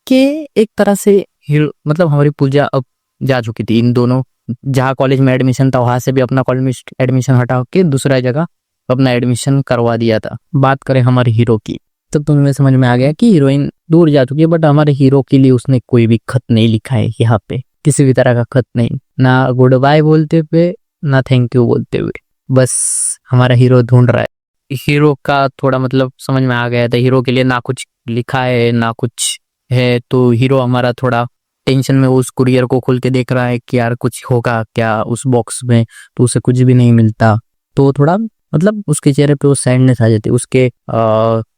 कि एक तरह से मतलब हमारी पूजा अब जा चुकी थी। इन दोनों जहाँ कॉलेज में एडमिशन था वहां से भी अपना कॉलेज में एडमिशन हटा के दूसरा जगह अपना एडमिशन करवा दिया था। बात करें हमारे हीरो की, तो तुम्हें समझ में आ गया कि हीरोइन दूर जा चुकी है, बट हमारे हीरो के लिए उसने कोई भी खत नहीं लिखा है यहाँ पे, किसी भी तरह का खत नहीं, ना गुड बाय बोलते हुए ना थैंक यू बोलते हुए। बस हमारा हीरो ढूंढ रहा है। हीरो का थोड़ा मतलब समझ में आ गया था, हीरो के लिए ना कुछ लिखा है ना कुछ है, तो हीरो हमारा थोड़ा टेंशन में उस कुरियर को खोल के देख रहा है कि यार कुछ होगा क्या उस बॉक्स में, तो उसे कुछ भी नहीं मिलता। तो थोड़ा मतलब उसके चेहरे पे वो सैडनेस आ जाती है। उसके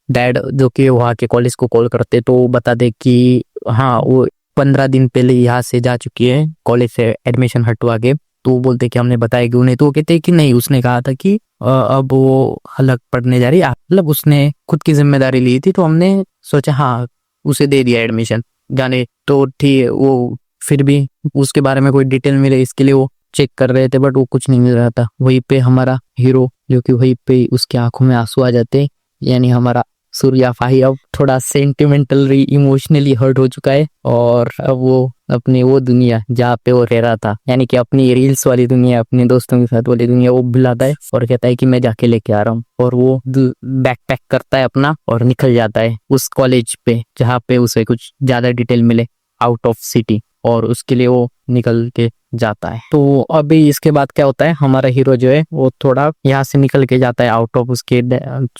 डैड जो कि वहाँ के कॉलेज को कॉल करते तो बता दे कि हाँ वो 15 दिन पहले यहाँ से जा चुकी है कॉलेज से एडमिशन हटवा के। तो वो बोलते कि हमने बताया कि उन्हें, तो वो कहते कि नहीं, उसने कहा था कि अब वो अलग पढ़ने जा रही है, मतलब उसने खुद की जिम्मेदारी ली थी, तो हमने सोचा हाँ उसे दे दिया एडमिशन जाने। तो ठीक है, वो फिर भी उसके बारे में कोई डिटेल मिले इसके लिए वो चेक कर रहे थे, बट वो कुछ नहीं मिल रहा था। वहीं पे हमारा हीरो जो कि वहीं पे उसकी आंखों में आंसू आ जाते, यानी हमारा सूर्या फाही अब थोड़ा सेंटिमेंटली इमोशनली हर्ट हो चुका है, और अब वो अपनी वो दुनिया जहाँ पे वो रह रहा था, यानी कि अपनी रील्स वाली दुनिया, अपने दोस्तों के साथ वाली दुनिया, वो भुलाता है और कहता है कि मैं जाके लेके आ रहा हूँ। और वो बैक पैक करता है अपना और निकल जाता है उस कॉलेज पे जहाँ पे उसे कुछ ज्यादा डिटेल मिले आउट ऑफ सिटी। और उसके लिए वो निकल के जाता है। तो अभी इसके बाद क्या होता है, हमारा हीरो जो है वो थोड़ा यहाँ से निकल के जाता है आउट ऑफ। उसके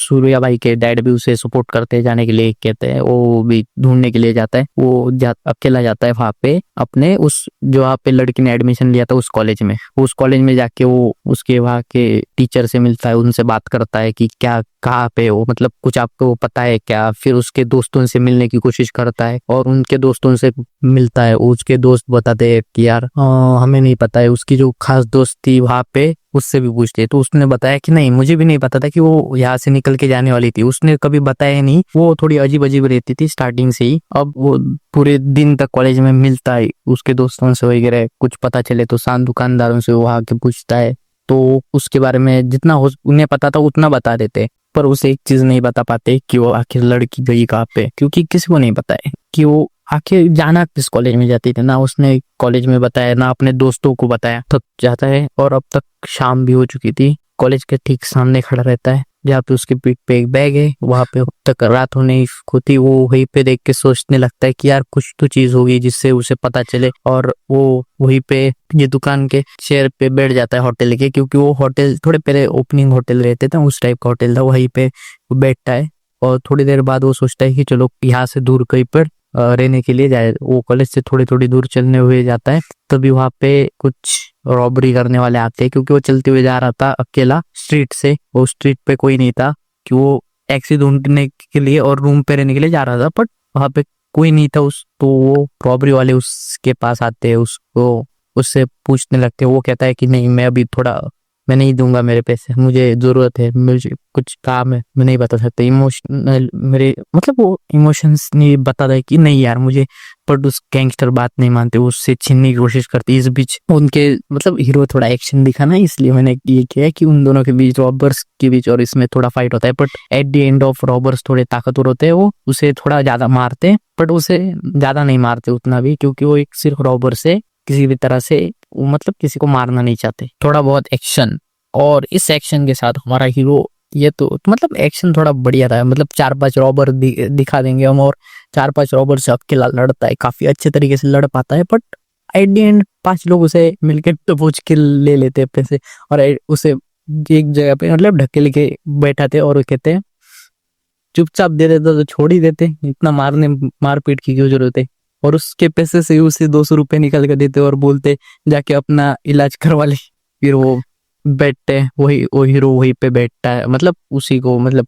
सूर्या भाई के डैड भी उसे सपोर्ट करते हैं जाने के लिए, कहते हैं वो भी ढूंढने के लिए जाता है। वो अकेला जाता है वहां पे अपने उस जो वहाँ पे लड़की ने एडमिशन लिया था उस कॉलेज में। उस कॉलेज में जाके वो उसके वहाँ के टीचर से मिलता है, उनसे बात करता है कि क्या कहाँ पे हो, मतलब कुछ आपको पता है क्या। फिर उसके दोस्तों से मिलने की कोशिश करता है और उनके दोस्तों से मिलता है। उसके दोस्त बताते हैं कि यार हमें नहीं पता है। उसकी जो खास दोस्त थी वहां पे उससे भी पूछते हैं, तो उसने बताया कि नहीं, मुझे भी नहीं पता था कि वो यहाँ से निकल के जाने वाली थी। उसने कभी बताया नहीं, वो थोड़ी अजीब अजीब रहती थी स्टार्टिंग से ही। अब वो पूरे दिन तक कॉलेज में मिलता है उसके दोस्तों से वगैरह, कुछ पता चले तो शान दुकानदारों से वहां के पूछता है। तो उसके बारे में जितना हो उन्हें पता था उतना बता देते, पर उसे एक चीज नहीं बता पाते कि वो आखिर लड़की गई कहाँ पे, क्योंकि किसी को नहीं पता है कि वो आखिर जाना किस कॉलेज में जाती थी। ना उसने कॉलेज में बताया, ना अपने दोस्तों को बताया। तब जाता है और अब तक शाम भी हो चुकी थी। कॉलेज के ठीक सामने खड़ा रहता है जहाँ पे उसके पीठ पे एक बैग है। वहां पे अब तक रात होने को थी। वो वहीं पे देख के सोचने लगता है कि यार कुछ तो चीज होगी जिससे उसे पता चले, और वो वहीं पे ये दुकान के चेयर पे बैठ जाता है होटल के, क्योंकि वो होटल थोड़े पहले ओपनिंग होटल रहते थे, उस टाइप का होटल था। वहीं पे वो बैठता है और थोड़ी देर बाद वो सोचता है कि चलो यहाँ से दूर कहीं पर रहने के लिए जाए। वो कॉलेज से थोड़ी थोड़ी दूर चलने हुए जाता है। तभी वहां पे कुछ रॉबरी करने वाले आते हैं, क्योंकि वो चलते हुए जा रहा था अकेला स्ट्रीट से। वो स्ट्रीट पे कोई नहीं था कि वो टैक्सी ढूंढने के लिए और रूम पे रहने के लिए जा रहा था, बट वहां पे कोई नहीं था। तो वो रॉबरी वाले उसके पास आते हैं, उसको उससे पूछने लगते हैं। वो कहता है कि नहीं, मैं अभी थोड़ा मैं नहीं दूंगा मेरे पैसे, मुझे जरूरत है, मुझे कुछ काम है, मैं नहीं बता सकता। इमोशनल मेरे मतलब वो इमोशंस नहीं बता रहा है कि नहीं यार मुझे। बट उस गैंगस्टर बात नहीं मानते, उससे छीनने की कोशिश करते। इस बीच उनके मतलब हीरो थोड़ा एक्शन दिखाना, इसलिए मैंने ये किया कि उन दोनों के बीच, रॉबर्स के बीच, और इसमें थोड़ा फाइट होता है। But at the end of robbers थोड़े ताकतवर होते हैं, वो उसे थोड़ा ज्यादा मारते हैं, बट उसे ज्यादा नहीं मारते उतना भी, क्योंकि वो एक सिर्फ रॉबर से किसी भी तरह से मतलब किसी को मारना नहीं चाहते। थोड़ा बहुत एक्शन, और इस एक्शन के साथ हमारा हीरो ये तो मतलब एक्शन थोड़ा बढ़िया था। मतलब 4-5 रॉबर दिखा देंगे हम, और 4-5 रॉबर से अकेला लड़ता है, काफी अच्छे तरीके से लड़ पाता है। बट एट द एंड 5 लोग उसे मिलकर दबोच के ले लेते हैं पैसे, और उसे एक जगह पे मतलब ढकेल के बैठाते और वो कहते हैं चुपचाप दे देते तो छोड़ ही देते, इतना मारपीट की क्यों जरूरत है। और उसके पैसे से उसे 200 रुपए निकाल कर देते और बोलते जाके अपना इलाज करवा ले। फिर वो बैठते हैं, वो हीरो वहीं पे बैठता है, मतलब उसी को मतलब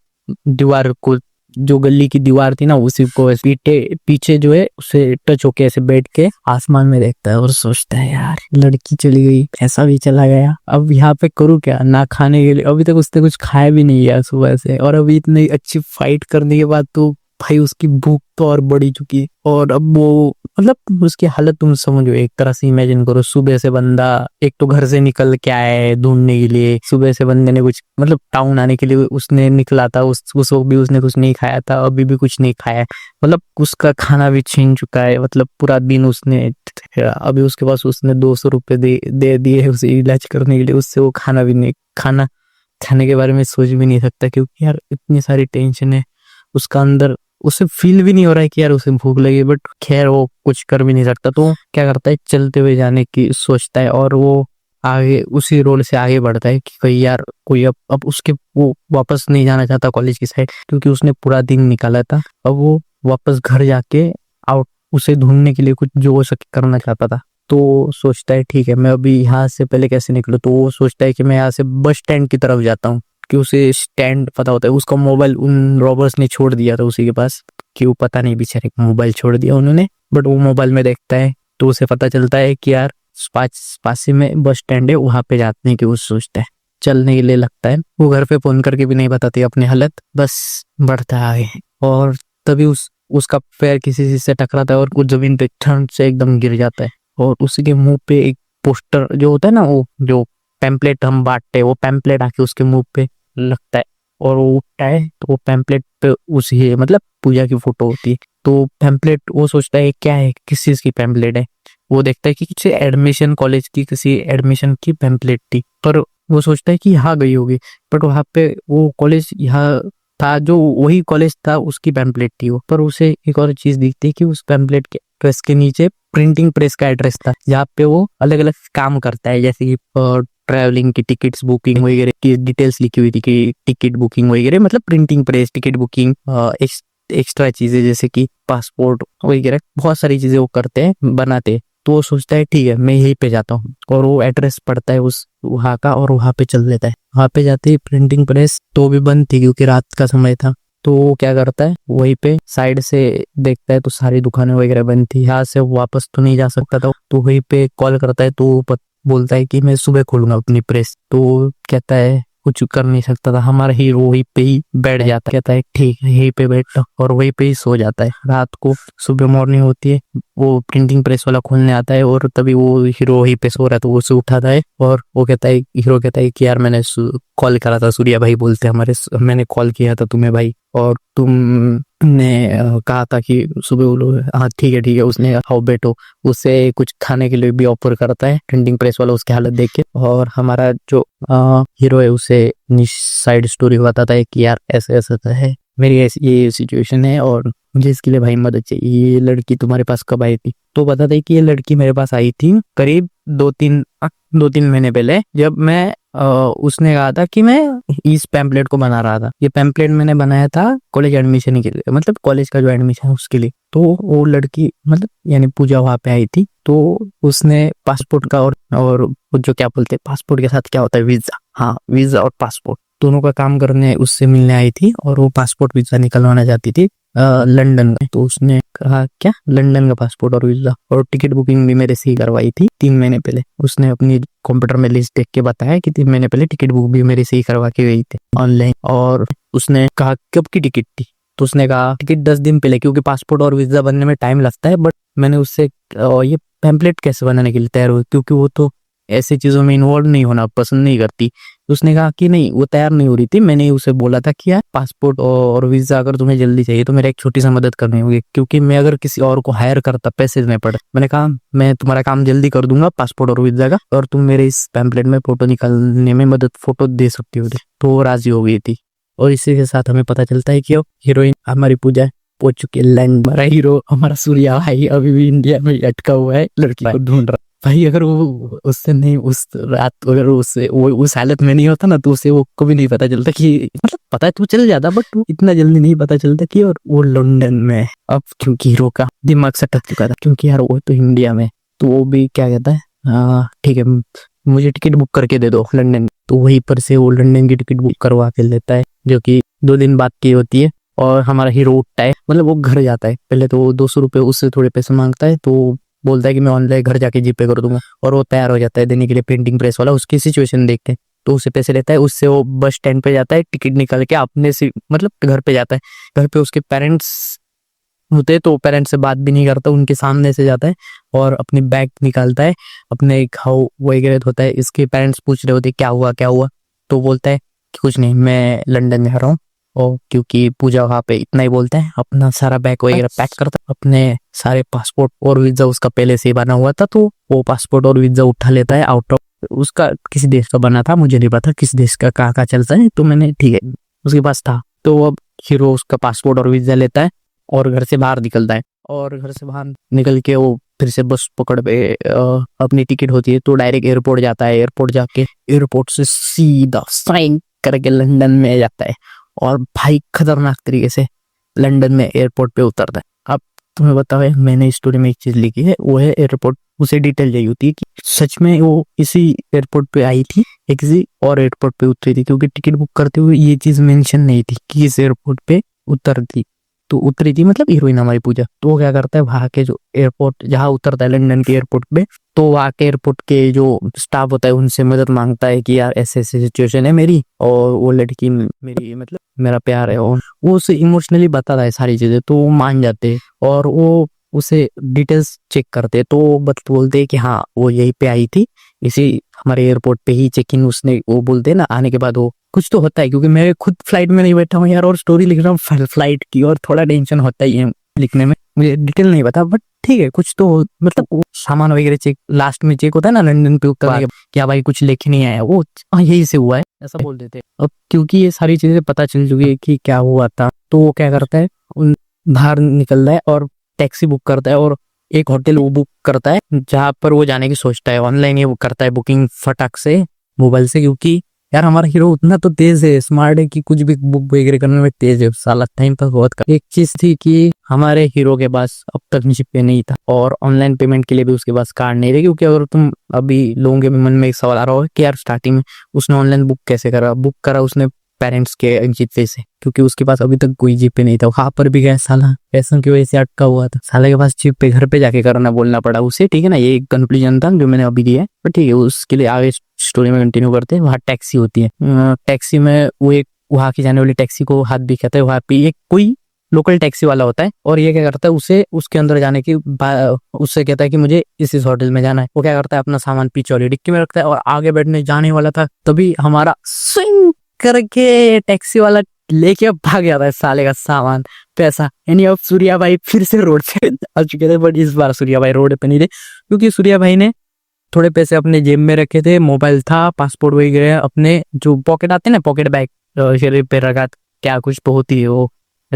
दीवार को, जो गली की दीवार थी ना, उसी को पीछे जो है उसे टच होके ऐसे बैठ के आसमान में देखता है और सोचता है यार लड़की चली गई, पैसा भी चला गया, अब यहाँ पे करूँ क्या। ना खाने के लिए अभी तक उसने कुछ खाया भी नहीं है सुबह से, और अभी इतनी अच्छी फाइट करने के बाद तो भाई उसकी भूख तो और बढ़ी चुकी है। और अब वो मतलब उसकी हालत तुम समझो, एक तरह से इमेजिन करो, सुबह से बंदा एक तो घर से निकल के आया है ढूंढने के लिए। सुबह से बंदे ने कुछ मतलब टाउन आने के लिए उसने निकला था, उस वक्त भी उसने कुछ नहीं खाया था, अभी भी कुछ नहीं खाया है। मतलब उसका खाना भी छीन चुका है, मतलब पूरा दिन उसने अभी उसके पास उसने 200 रुपए दे दिए उसे इलाज करने के लिए। उससे वो खाना भी नहीं, खाना खाने के बारे में सोच भी नहीं सकता, क्योंकि यार इतनी सारी टेंशन है उसका अंदर। उसे फील भी नहीं हो रहा है कि यार उसे भूख लगी, बट खैर वो कुछ कर भी नहीं सकता। तो क्या करता है, चलते हुए जाने की सोचता है, और वो आगे उसी रोड से आगे बढ़ता है कि कहीं यार कोई अब उसके वो वापस नहीं जाना चाहता कॉलेज की साइड, क्योंकि उसने पूरा दिन निकाला था। अब वो वापस घर जाके आउट उसे ढूंढने के लिए कुछ जो हो सके करना चाहता था। तो सोचता है ठीक है, मैं अभी यहाँ से पहले कैसे निकलूं। तो वो सोचता है कि मैं यहाँ से बस स्टैंड की तरफ जाता हूँ, कि उसे स्टैंड पता होता है। उसका मोबाइल उन रॉबर्स ने छोड़ दिया था उसी के पास, कि वो पता नहीं बेचारे मोबाइल छोड़ दिया उन्होंने। बट वो मोबाइल में देखता है तो उसे पता चलता है कि यार पास ही में बस स्टैंड है, वहां पे जाने की वो सोचता है, चलने के लिए लगता है। वो घर पे फोन करके भी नहीं बताती अपनी हालत, बस बढ़ता है। और तभी उसका पैर किसी चीज से टकराता है और कुछ जमीन पे ठंड से एकदम गिर जाता है, और उसी के मुंह पे एक पोस्टर जो होता है ना, वो जो पैम्पलेट हम बांटते हैं, वो पैम्पलेट आके उसके मुंह पे लगता है, और वो उठता है तो वो पैम्पलेट पे उसी मतलब पूजा की फोटो होती है। तो पैम्पलेट वो सोचता है क्या है, किस चीज की पैम्पलेट है। वो देखता है कि किसी एडमिशन कॉलेज की किसी एडमिशन की पैम्पलेट थी, पर वो सोचता है कि यहाँ गई होगी, बट वहां पे वो कॉलेज यहाँ था, जो वही कॉलेज था उसकी पैम्पलेट थी वो। पर उसे एक और चीज दिखती है कि उस पैम्पलेट के एड्रेस के नीचे प्रिंटिंग प्रेस का एड्रेस था, जहाँ पे वो अलग अलग काम करता है, जैसे कि ट्रैवलिंग की टिकट्स बुकिंग वगैरह की डिटेल्स लिखी हुई थी कि टिकट बुकिंग वगैरह, मतलब printing press, ticket booking, extra चीजें जैसे कि पासपोर्ट वगैरह, बहुत सारी चीजें वो करते हैं, बनाते हैं। तो वो सोचता है ठीक है मैं यहीं पे जाता हूँ, और वो एड्रेस पढ़ता है उस वहाँ का और वहाँ पे चल देता है। वहाँ पे जाते ही प्रिंटिंग प्रेस तो भी बंद थी क्योंकि रात का समय था। तो वो क्या करता है, वहीं पे साइड से देखता है तो सारी दुकानें वगैरह बंद थी, यहाँ से वापस तो नहीं जा सकता था। तो वहीं पे कॉल करता है, तो वो बोलता है कि मैं सुबह खोलूंगा अपनी प्रेस। तो वो कहता है कुछ कर नहीं सकता था, हमारा हीरो वहीं पे ही बैठ जाता है, कहता है ठीक है यहीं पे बैठता, और वहीं पे ही सो जाता है। रात को सुबह मॉर्निंग होती है, वो प्रिंटिंग प्रेस वाला खोलने आता है और तभी वो हीरो वहीं पे सो रहा है, तो वो उसे उठाता है और वो कहता है, हीरो कहता है कि यार मैंने कॉल करा था, सूर्या भाई बोलते हैं हमारे, मैंने कॉल किया था तुम्हें भाई, और तुमने कहा था कि सुबह बोलो। हाँ ठीक है उसने आओ बैठो, उसे कुछ खाने के लिए भी ऑफर करता है प्रिंटिंग प्रेस वाला उसकी हालत देख के। और हमारा जो हीरो है उसे साइड स्टोरी बताता है कि यार ऐसे ऐसा है, मेरी ऐसी ये सिचुएशन है और मुझे इसके लिए भाई मदद चाहिए, ये लड़की तुम्हारे पास कब आई थी? तो बताता है कि ये लड़की मेरे पास आई थी करीब 2-3 महीने पहले, जब मैं उसने कहा था कि मैं इस पैम्पलेट को बना रहा था। ये पैम्पलेट मैंने बनाया था कॉलेज एडमिशन के लिए, मतलब कॉलेज का जो एडमिशन है उसके लिए। तो वो लड़की मतलब यानी पूजा वहां पे आई थी, तो उसने पासपोर्ट का और वो जो क्या बोलते हैं पासपोर्ट के साथ क्या होता है, वीजा, हाँ वीजा और पासपोर्ट दोनों का काम करने उससे मिलने आई थी, और वो पासपोर्ट वीजा निकलवाना चाहती थी लंदन में। तो उसने कहा क्या लंदन का पासपोर्ट और वीजा और टिकट बुकिंग भी मेरे से ही करवाई थी 3 महीने पहले। उसने अपनी कंप्यूटर में लिस्ट देख के बताया कि 3 महीने पहले टिकट बुक भी मेरे से ही करवा के गई थी ऑनलाइन। और उसने कहा कब की टिकट थी? तो उसने कहा टिकट 10 दिन पहले, क्योंकि पासपोर्ट और वीजा बनने में टाइम लगता है, बट मैंने उससे ये पैम्पलेट कैसे बनाने के लिए तैयार हुई, क्योंकि वो तो ऐसी चीजों में इन्वॉल्व नहीं होना पसंद नहीं करती। उसने कहा कि नहीं वो तैयार नहीं हो रही थी, मैंने उसे बोला था कि यार पासपोर्ट और वीजा अगर तुम्हें जल्दी चाहिए तो मेरा एक छोटी सा मदद करनी होगी, क्योंकि मैं अगर किसी और को हायर करता पैसे देने पड़े। मैंने कहा मैं तुम्हारा काम जल्दी कर दूंगा पासपोर्ट और वीजा का, और तुम मेरे इस पैम्पलेट में फोटो निकालने में मदद फोटो दे सकती हो। तो वो राजी हो गई थी। और इसी के साथ हमें पता चलता है कि हीरोइन हमारी पूजा पहुंच चुकी है लैंड। हमारा हीरो हमारा सूर्या भाई अभी भी इंडिया में अटका हुआ है, लड़की को ढूंढ रहा भाई। अगर वो उससे नहीं उस रात अगर उससे वो उस हालत में नहीं होता ना, तो उसे वो कभी नहीं पता चलता कि मतलब पता है तो चल जाता, बट वो इतना जल्दी नहीं पता चलता कि और वो लंदन में। अब क्योंकि हीरो का दिमाग सटक चुका था, क्योंकि यार वो तो इंडिया में, तो वो भी क्या कहता है ठीक है मुझे टिकट बुक करके दे दो लंदन। तो वहीं पर से वो लंदन की टिकट बुक करवा के लेता है, जो कि 2 दिन बाद की होती है। और हमारा हीरो उठता है, मतलब वो घर जाता है, पहले तो वो 200 रुपये उससे थोड़े पैसे मांगता है, तो बोलता है कि मैं ऑनलाइन घर जाके जीपे कर दूंगा, और वो तैयार हो जाता है देने के लिए प्रिंटिंग प्रेस वाला। उसकी सिचुएशन देख के तो उससे पैसे लेता है, उससे वो बस स्टैंड पे जाता है, टिकट निकाल के अपने से मतलब घर पे जाता है। घर पे उसके पेरेंट्स होते हैं, तो पेरेंट्स से बात भी नहीं करता, उनके सामने से जाता है और अपनी बैग निकालता है, अपने खाओ वगैरह होता है। इसके पेरेंट्स पूछ रहे होते क्या हुआ क्या हुआ, तो बोलता है कि कुछ नहीं मैं लंदन जा रहा हूँ। और क्योंकि पूजा वहां पे इतना ही बोलता है, अपना सारा बैग वगैरह पैक करता है, अपने सारे पासपोर्ट और वीजा उसका पहले से ही बना हुआ था, तो वो पासपोर्ट और वीजा उठा लेता है आउट ऑफ, उसका किसी देश का बना था, मुझे नहीं पता किस देश का कहाँ चलता है, तो मैंने ठीक है उसके पास था। तो अब हीरो उसका पासपोर्ट और वीजा लेता है और घर से बाहर निकलता है, और घर से बाहर निकल के वो फिर से बस पकड़ पे अपनी टिकट होती है, तो डायरेक्ट एयरपोर्ट जाता है। एयरपोर्ट जाके एयरपोर्ट से सीधा साइन करके लंदन में जाता है, और भाई खतरनाक तरीके से लंदन में एयरपोर्ट पे उतरता है। अब तुम्हें बताओ मैंने स्टोरी में एक चीज लिखी है, वो है एयरपोर्ट। उसे डिटेल चाहिए होती है कि सच में वो इसी एयरपोर्ट पे आई थी या किसी और एयरपोर्ट पे उतरी थी, क्योंकि टिकट बुक करते हुए ये चीज मेंशन नहीं थी कि इस एयरपोर्ट पे उतरी थी मतलब हीरोइन हमारी पूजा। तो वो क्या करता है, वहां के जो एयरपोर्ट जहाँ उतरता है लंदन के एयरपोर्ट पे, तो वहां के एयरपोर्ट के जो स्टाफ होता है उनसे मदद मांगता है कि यार ऐसे ऐसे सिचुएशन है मेरी, और वो लड़की मेरी मतलब मेरा प्यार है, और वो उसे इमोशनली बताता है सारी चीजें, तो वो मान जाते हैं और वो उसे डिटेल्स चेक करते हैं। तो बोलते हैं कि हाँ वो यहीं पे आई थी, इसी हमारे एयरपोर्ट पे ही चेक इन उसने, वो बोलते हैं ना आने के बाद वो कुछ तो होता है, क्योंकि मैं खुद फ्लाइट में नहीं बैठा हूँ यार और स्टोरी लिख रहा हूँ फ्लाइट की, और थोड़ा टेंशन होता ही है लिखने में, मुझे डिटेल नहीं पता, बट ठीक है कुछ तो मतलब वो सामान वगैरह चेक लास्ट में चेक होता है ना लंदन पे उतरने के, क्या भाई कुछ लेके नहीं आया वो, यही से हुआ है ऐसा बोल देते। अब क्योंकि ये सारी चीजें पता चल चुकी है कि क्या हुआ था, तो वो क्या करता है, उन बाहर निकलता है और टैक्सी बुक करता है और एक होटल वो बुक करता है जहाँ पर वो जाने की सोचता है। ऑनलाइन ये वो करता है बुकिंग फटाक से मोबाइल से, क्योंकि यार हमारा हीरो उतना तो तेज है, स्मार्ट है कि कुछ भी बुक वगैरह करने में तेज है साला, टाइम पास बहुत कर। एक चीज थी कि हमारे हीरो के पास अब तक जीपे नहीं था और ऑनलाइन पेमेंट के लिए भी उसके पास कार्ड नहीं रहे, क्योंकि अगर तुम अभी लोगों के मन में एक सवाल आ रहा हो कि यार स्टार्टिंग में उसने ऑनलाइन बुक कैसे करा, बुक करा उसने पेरेंट्स के जीपे से, क्योंकि उसके पास अभी तक कोई जीपे नहीं था। वहां पर भी गया साला पैसों की वजह से अटका हुआ था, साले के पास जीपे घर पे जाके करना बोलना पड़ा उसे, ठीक है ना। ये एक कंक्लूजन था जो मैंने अभी दिया है, पर ठीक है उसके लिए आगे स्टोरी में कंटिन्यू करते हैं। वहाँ टैक्सी होती है, टैक्सी में वो एक वहाँ की जाने वाली टैक्सी को हाथ भी कहता है। वहाँ पे एक कोई लोकल टैक्सी वाला होता है और ये क्या करता है, उसे उसके अंदर जाने की उससे कहता है कि मुझे इस होटल में जाना है। वो क्या करता है, अपना सामान पीछे वाली डिक्की में रखता है और आगे बैठने जाने वाला था, तभी हमारा स्विंग करके टैक्सी वाला लेके भाग जाता है साले का सामान पैसा। यानी अब सूर्या भाई फिर से रोड पे आ चुके थे, बट इस बार सूर्या भाई रोड पे नहीं थे, क्योंकि सूर्या भाई ने थोड़े पैसे अपने जेब में रखे थे, मोबाइल था, पासपोर्ट वगैरह, अपने जो पॉकेट आते हैं ना, पॉकेट बैग शरीर पे रखा, क्या कुछ तो होती है वो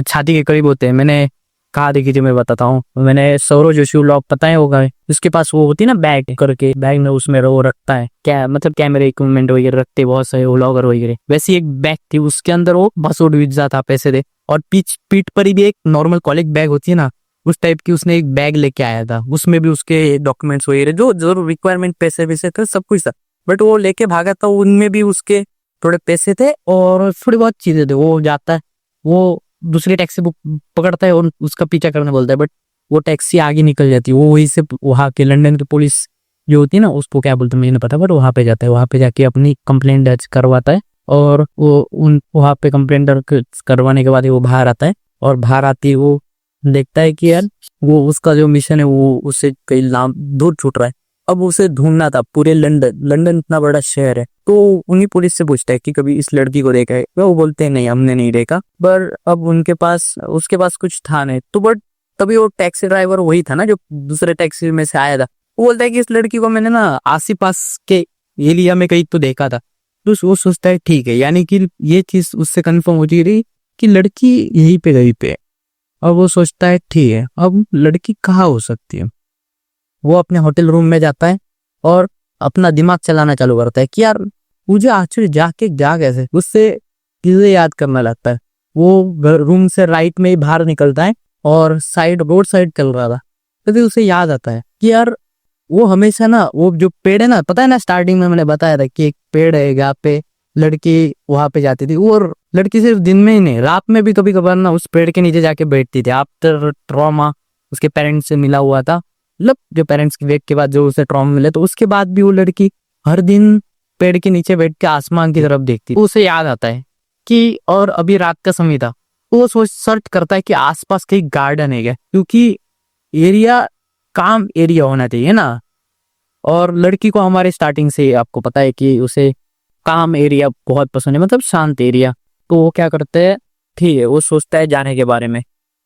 छाती के करीब होते हैं, मैंने कहा देखी थी, मैं बताता हूँ, मैंने सौरव जोशी व्लॉग पता है होगा, उसके पास वो होती है ना बैग करके, बैग में उसमें वो रखता है क्या मतलब कैमरे इक्विपमेंट वगैरह रखते बहुत सारे व्लॉगर वगैरह, वैसी एक बैग थी, उसके अंदर वो बसोड वीजा था, पैसे थे, और पीठ पर ही भी एक नॉर्मल कॉलेज बैग होती है ना, उस टाइप की उसने एक बैग लेके आया था, उसमें भी उसके डॉक्यूमेंट्स वगैरह जो जरूर रिक्वायरमेंट पैसे वैसे थे सब कुछ था, बट वो लेके भागा था, उनमें भी उसके थोड़े पैसे थे और थोड़ी बहुत चीजें थे। वो जाता है, वो दूसरी टैक्सी बुक पकड़ता है और उसका पीछा करने बोलता है, बट वो टैक्सी आगे निकल जाती है। वो वहीं से वहाँ के लंदन की पुलिस जो होती है ना, उसको क्या बोलते हैं मुझे नहीं पता, बट वहाँ पे जाता है, वहाँ पे जाके अपनी कंप्लेंट दर्ज करवाता है और वो उन वहाँ पे कंप्लेंट दर्ज करवाने के बाद वो बाहर आता है और बाहर आती है वो देखता है कि यार वो उसका जो मिशन है वो उससे कई लाम दूर छूट रहा है। अब उसे ढूंढना था पूरे लंदन, लंदन इतना बड़ा शहर है, तो उन्हीं पुलिस से पूछता है कि कभी इस लड़की को देखा है, वो बोलते हैं नहीं हमने नहीं देखा, पर अब उसके पास कुछ था नहीं, तो बट तभी वो टैक्सी ड्राइवर वही था ना जो दूसरे टैक्सी में से आया था, वो बोलता है कि इस लड़की को मैंने ना आसी पास के एरिया में कहीं तो देखा था, तो वो सोचता है ठीक है, यानी कि ये चीज उससे कंफर्म हो रही कि लड़की यहीं पे कहीं पे। अब वो सोचता है ठीक है अब लड़की कहाँ हो सकती है, वो अपने होटल रूम में जाता है और अपना दिमाग चलाना चालू करता है कि यार मुझे एक्चुअली जा कैसे, उससे चीजें याद करना लगता है। वो रूम से राइट में ही बाहर निकलता है और रोड साइड चल रहा था, तभी उसे याद आता है कि यार वो हमेशा ना वो जो पेड़ है ना, पता है ना स्टार्टिंग में मैंने बताया था कि एक पेड़ है जहाँ पे लड़की वहां पे जाती थी, और लड़की सिर्फ दिन में ही नहीं रात में भी कभी कभार ना उस पेड़ के नीचे जाके बैठती थी। आफ्टर ट्रॉमा उसके पेरेंट्स से मिला हुआ था, मतलब जो पेरेंट्स की वेट के बाद जो उसे ट्रॉमा मिले, तो उसके बाद भी वो लड़की हर दिन पेड़ के नीचे बैठ के आसमान की तरफ देखती, उसे याद आता है कि और अभी रात का समय था, तो वो सोच सर्च करता है कि आसपास कहीं गार्डन है क्या, क्योंकि एरिया काम एरिया होना चाहिए ना, और लड़की को हमारे स्टार्टिंग से आपको पता है कि उसे काम एरिया बहुत पसंद है, मतलब शांत एरिया, तो वो क्या करते हैं ठीक है वो सोचता है जाने के बारे में,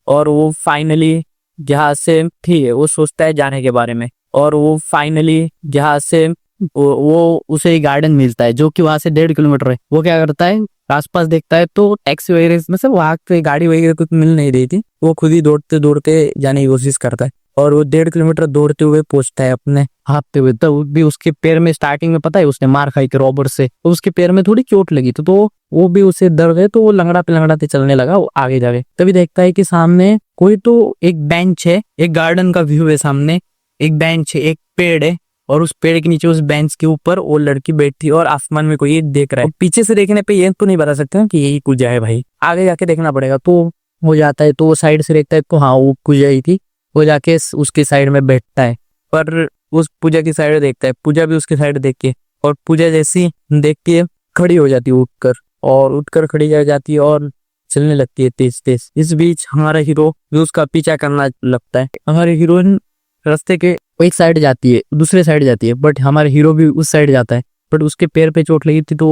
और वो फाइनली जहाँ से ठीक है वो सोचता है जाने के बारे में, और वो फाइनली जहाँ से वो उसे गार्डन मिलता है जो कि वहां से 1.5 किलोमीटर है। वो क्या करता है आसपास देखता है तो टैक्सी वगैरह मतलब वहां पे गाड़ी वगैरह कुछ मिल नहीं रही थी, वो खुद ही दौड़ते दौड़ते जाने की कोशिश करता है और वो 1.5 किलोमीटर दौड़ते हुए पहुंचता है अपने हाँफते हुए, तो भी उसके पैर में स्टार्टिंग में पता है उसने मार खाई थी रॉबर से, तो उसके पैर में थोड़ी चोट लगी थी, तो वो भी उसे दर्द है, तो वो लंगड़ा पे लंगड़ाते चलने लगा वो आगे जाके, तभी देखता है कि सामने कोई तो एक बेंच है, एक गार्डन का व्यू है, सामने एक बेंच है, एक पेड़ है, और उस पेड़ के नीचे उस बेंच के ऊपर वो लड़की बैठी और आसमान में कोई देख रहा है। पीछे से देखने पे ये तो नहीं बता सकते कि यही पूजा है भाई, आगे जाके देखना पड़ेगा। तो वो जाता है तो वो साइड से देखता है तो हाँ वो पूजा ही थी, वो जाके उसके साइड में बैठता है, पर उस पूजा की साइड देखता है, पूजा भी उसकी साइड देख के, और पूजा जैसी देखती है खड़ी हो जाती है उठकर खड़ी हो जाती है और चलने लगती है तेज तेज। इस बीच हमारा हीरो भी उसका पीछा करना लगता है। हमारे हीरोइन रास्ते के एक साइड जाती है दूसरे साइड जाती है, बट हमारे हीरो भी उस साइड जाता है, बट उसके पैर पे चोट लगी थी तो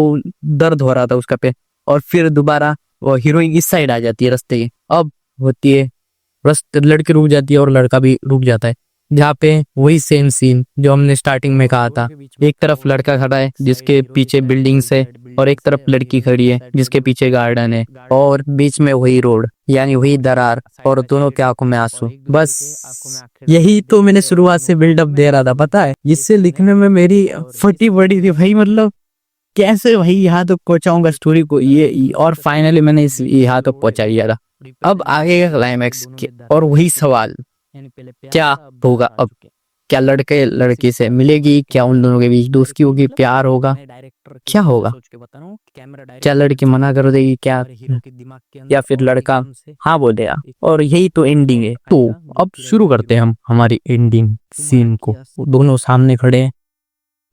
दर्द हो रहा था उसका पैर, और फिर दोबारा वो हीरोइन इस साइड आ जाती है रास्ते के। अब होती है बस लड़की रुक जाती है और लड़का भी रुक जाता है। जहाँ पे वही सेम सीन जो हमने स्टार्टिंग में कहा था, एक तरफ लड़का खड़ा है जिसके पीछे बिल्डिंग्स है और एक तरफ लड़की खड़ी है जिसके पीछे गार्डन है और बीच में वही रोड यानी वही दरार और दोनों के आंखों में आंसू। बस यही तो मैंने शुरुआत से बिल्डअप दे रहा था, पता है इससे लिखने में मेरी फटी पड़ी थी भाई, मतलब कैसे भाई यहाँ तक पहुंचाऊंगा स्टोरी को ये, और फाइनली मैंने इस यहाँ तक पहुंचा दिया था। अब आगे का क्लाइमैक्स और वही सवाल, क्या होगा अब? क्या लड़के लड़की से मिलेगी? क्या उन दोनों के बीच दोस्ती होगी, प्यार होगा, क्या होगा? क्या लड़की मना कर देगी क्या, या फिर लड़का हाँ बोल देगा? और यही तो एंडिंग है। तो अब शुरू करते हैं हम हमारी एंडिंग सीन को। दोनों सामने खड़े हैं,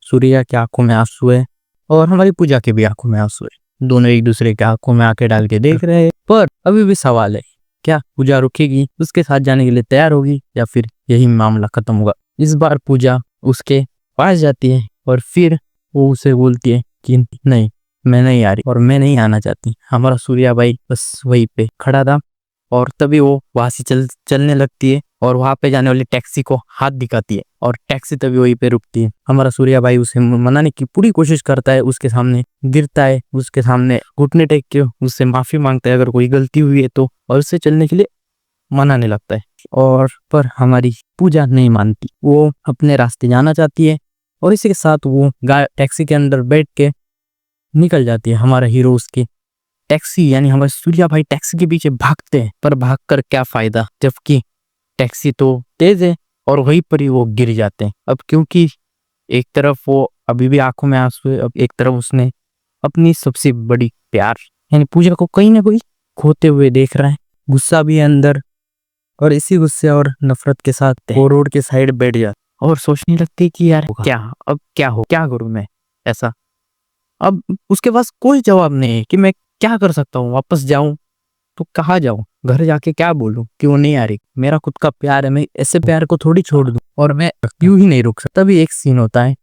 सूर्या की आंखों में आंसू है और हमारी पूजा की भी आंखों में आंसू है। दोनों एक दूसरे के आंखों में आंखें डाल के देख रहे हैं। पर अभी भी सवाल है, क्या पूजा रुकेगी, उसके साथ जाने के लिए तैयार होगी, या फिर यही मामला खत्म होगा? इस बार पूजा उसके पास जाती है और फिर वो उसे बोलती है कि नहीं मैं नहीं आ रही और मैं नहीं आना चाहती। हमारा सूर्या भाई बस वहीं पे खड़ा था और तभी वो वहां से चलने लगती है और वहां पे जाने वाली टैक्सी को हाथ दिखाती है और टैक्सी तभी वहीं पे रुकती है। हमारा सूर्या भाई उसे मनाने की पूरी कोशिश करता है, उसके सामने गिरता है, उसके सामने घुटने टेक के उससे माफी मांगता है अगर कोई गलती हुई है तो, और उससे चलने के लिए मनाने लगता है। और पर हमारी पूजा नहीं मानती, वो अपने रास्ते जाना चाहती है और इसी के साथ वो टैक्सी के अंदर बैठ के निकल जाती है। हमारा हीरो उसकी टैक्सी यानी हमारे सूर्या भाई टैक्सी के पीछे भागते हैं, पर भागकर क्या फायदा जबकि टैक्सी तो तेज है और वहीं पर ही वो गिर जाते हैं। अब क्योंकि एक तरफ वो अभी भी आंखों में आंसू है, अब एक तरफ उसने अपनी सबसे बड़ी प्यार यानी पूजा को कहीं ना कहीं खोते हुए देख रहा है, गुस्सा भी है अंदर, और इसी गुस्से और नफरत के साथ वो रोड के साइड बैठ जाता और सोचने लगती कि यार क्या अब क्या हो, क्या करूं मैं ऐसा। अब उसके पास कोई जवाब नहीं है कि मैं क्या कर सकता हूँ, वापस जाऊं तो कहाँ जाऊं, घर जाके क्या बोलूं कि वो नहीं आ रही, मेरा खुद का प्यार है, मैं ऐसे प्यार को थोड़ी छोड़ दूं और मैं यूं ही नहीं रुक सकता। तभी एक सीन होता है,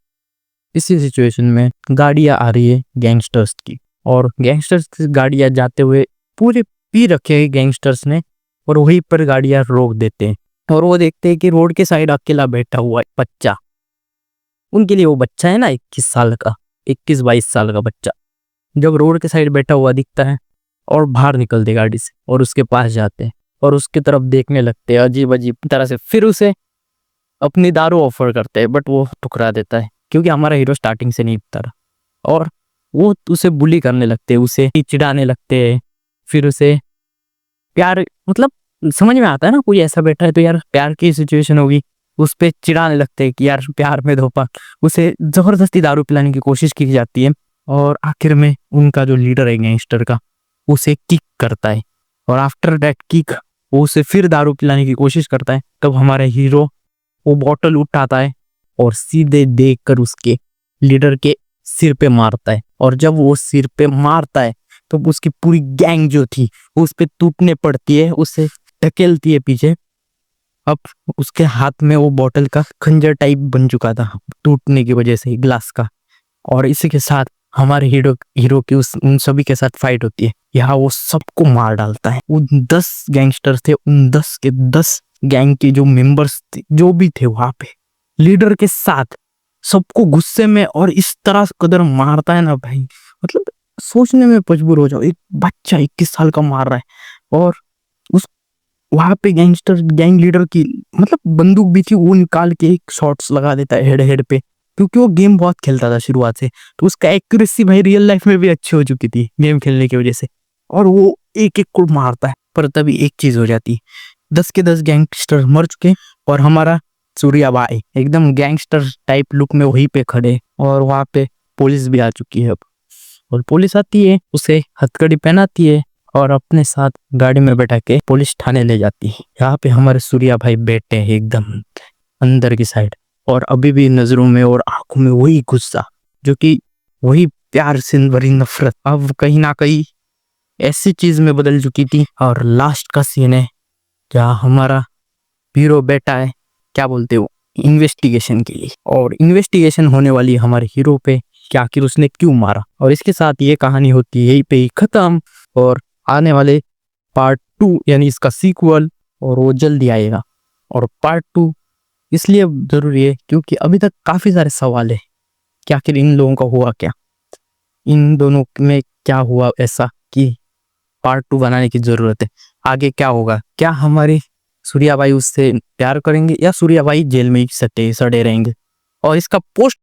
इसी सिचुएशन में गाड़ियां आ रही है गैंगस्टर्स की, और गैंगस्टर्स की गाड़ियां जाते हुए पूरे पी रखे हैं गैंगस्टर्स ने, और वहीं पर गाड़ियां रोक देते हैं और वो देखते हैं कि रोड के साइड अकेला बैठा हुआ है बच्चा। उनके लिए वो बच्चा है ना 21 साल का, 21-22 साल का बच्चा, जब रोड के साइड बैठा हुआ दिखता है और बाहर निकलते गाड़ी से और उसके पास जाते हैं और उसकी तरफ देखने लगते हैं अजीब अजीब तरह से, फिर उसे अपनी दारू ऑफर करते हैं बट वो ठुकरा देता है क्योंकि हमारा हीरो स्टार्टिंग से नहीं पता रहा, और वो उसे बुली करने लगते हैं, उसे चिढ़ाने लगते हैं, फिर उसे प्यार मतलब समझ में आता है ना कोई ऐसा बैठा है तो यार प्यार की सिचुएशन होगी, उस पे चिढ़ाने लगते हैं कि यार प्यार में धोखा, उसे जबरदस्ती दारू पिलाने की कोशिश की जाती है और आखिर में उनका जो लीडर है गैंगस्टर का उसे किक करता है और आफ्टर दैट किक वो उसे फिर दारू पिलाने की कोशिश करता है। तब हमारा हीरो वो बॉटल उठाता है और सीधे देखकर उसके लीडर के सिर पे मारता है, और जब वो सिर पे मारता है तो उसकी पूरी गैंग जो थी उस पे टूटने पड़ती है, उसे धकेलती है पीछे। अब उसके हाथ में वो बॉटल का खंजर टाइप बन चुका था टूटने की वजह से ग्लास का, और इसी के साथ हमारे हीरो की उन सभी के साथ फाइट होती है। यहाँ वो सबको मार डालता है। वो 10 गैंगस्टर्स थे, उन 10 के 10 गैंग के जो मेंबर्स थे जो भी थे वहां पे लीडर के साथ, सबको गुस्से में और इस तरह कदर मारता है ना भाई, मतलब सोचने में मजबूर हो जाओ, एक बच्चा 21 साल का मार रहा है। और उस वहां पे गैंग लीडर की मतलब बंदूक भी थी, वो निकाल के एक शॉट्स लगा देता है हेड पे, क्योंकि वो गेम बहुत खेलता था शुरुआत से, तो उसका एक्यूरेसी भाई रियल लाइफ में भी अच्छी हो चुकी थी गेम खेलने की वजह से, और वो एक एक को मारता है। पर तभी एक चीज हो जाती, 10 के 10 गैंगस्टर मर चुके और हमारा सूर्या भाई एकदम गैंगस्टर टाइप लुक में वहीं पे खड़े, और वहां पे पुलिस भी आ चुकी है अब, और पुलिस आती है, उसे हथकड़ी पहनाती है और अपने साथ गाड़ी में बैठा के पुलिस थाने ले जाती है। यहाँ पे हमारे सूर्या भाई बैठे हैं एकदम अंदर की साइड, और अभी भी नजरों में और आंखों में वही गुस्सा, जो कि वही प्यार से भरी नफरत अब कहीं ना कहीं ऐसी चीज में बदल चुकी थी। और लास्ट का सीन है जहाँ हमारा हीरो बैठा है, क्या बोलते हो, इन्वेस्टिगेशन के लिए, और इन्वेस्टिगेशन होने वाली है हमारे हीरो पे कि आखिर उसने क्यों मारा। और इसके साथ ये कहानी होती है यहीं पे ही खत्म, और आने वाले पार्ट 2 यानी इसका सीक्वल और वो जल्दी आएगा। और पार्ट 2 इसलिए जरूरी है क्योंकि अभी तक काफी सारे सवाल है कि आखिर इन लोगों का हुआ क्या, इन दोनों में क्या हुआ ऐसा कि पार्ट 2 बनाने की जरूरत है। आगे क्या होगा, क्या हमारी सूर्याबाई उससे प्यार करेंगे या सूर्याबाई जेल में ही सटे सड़े रहेंगे। और इसका पोस्ट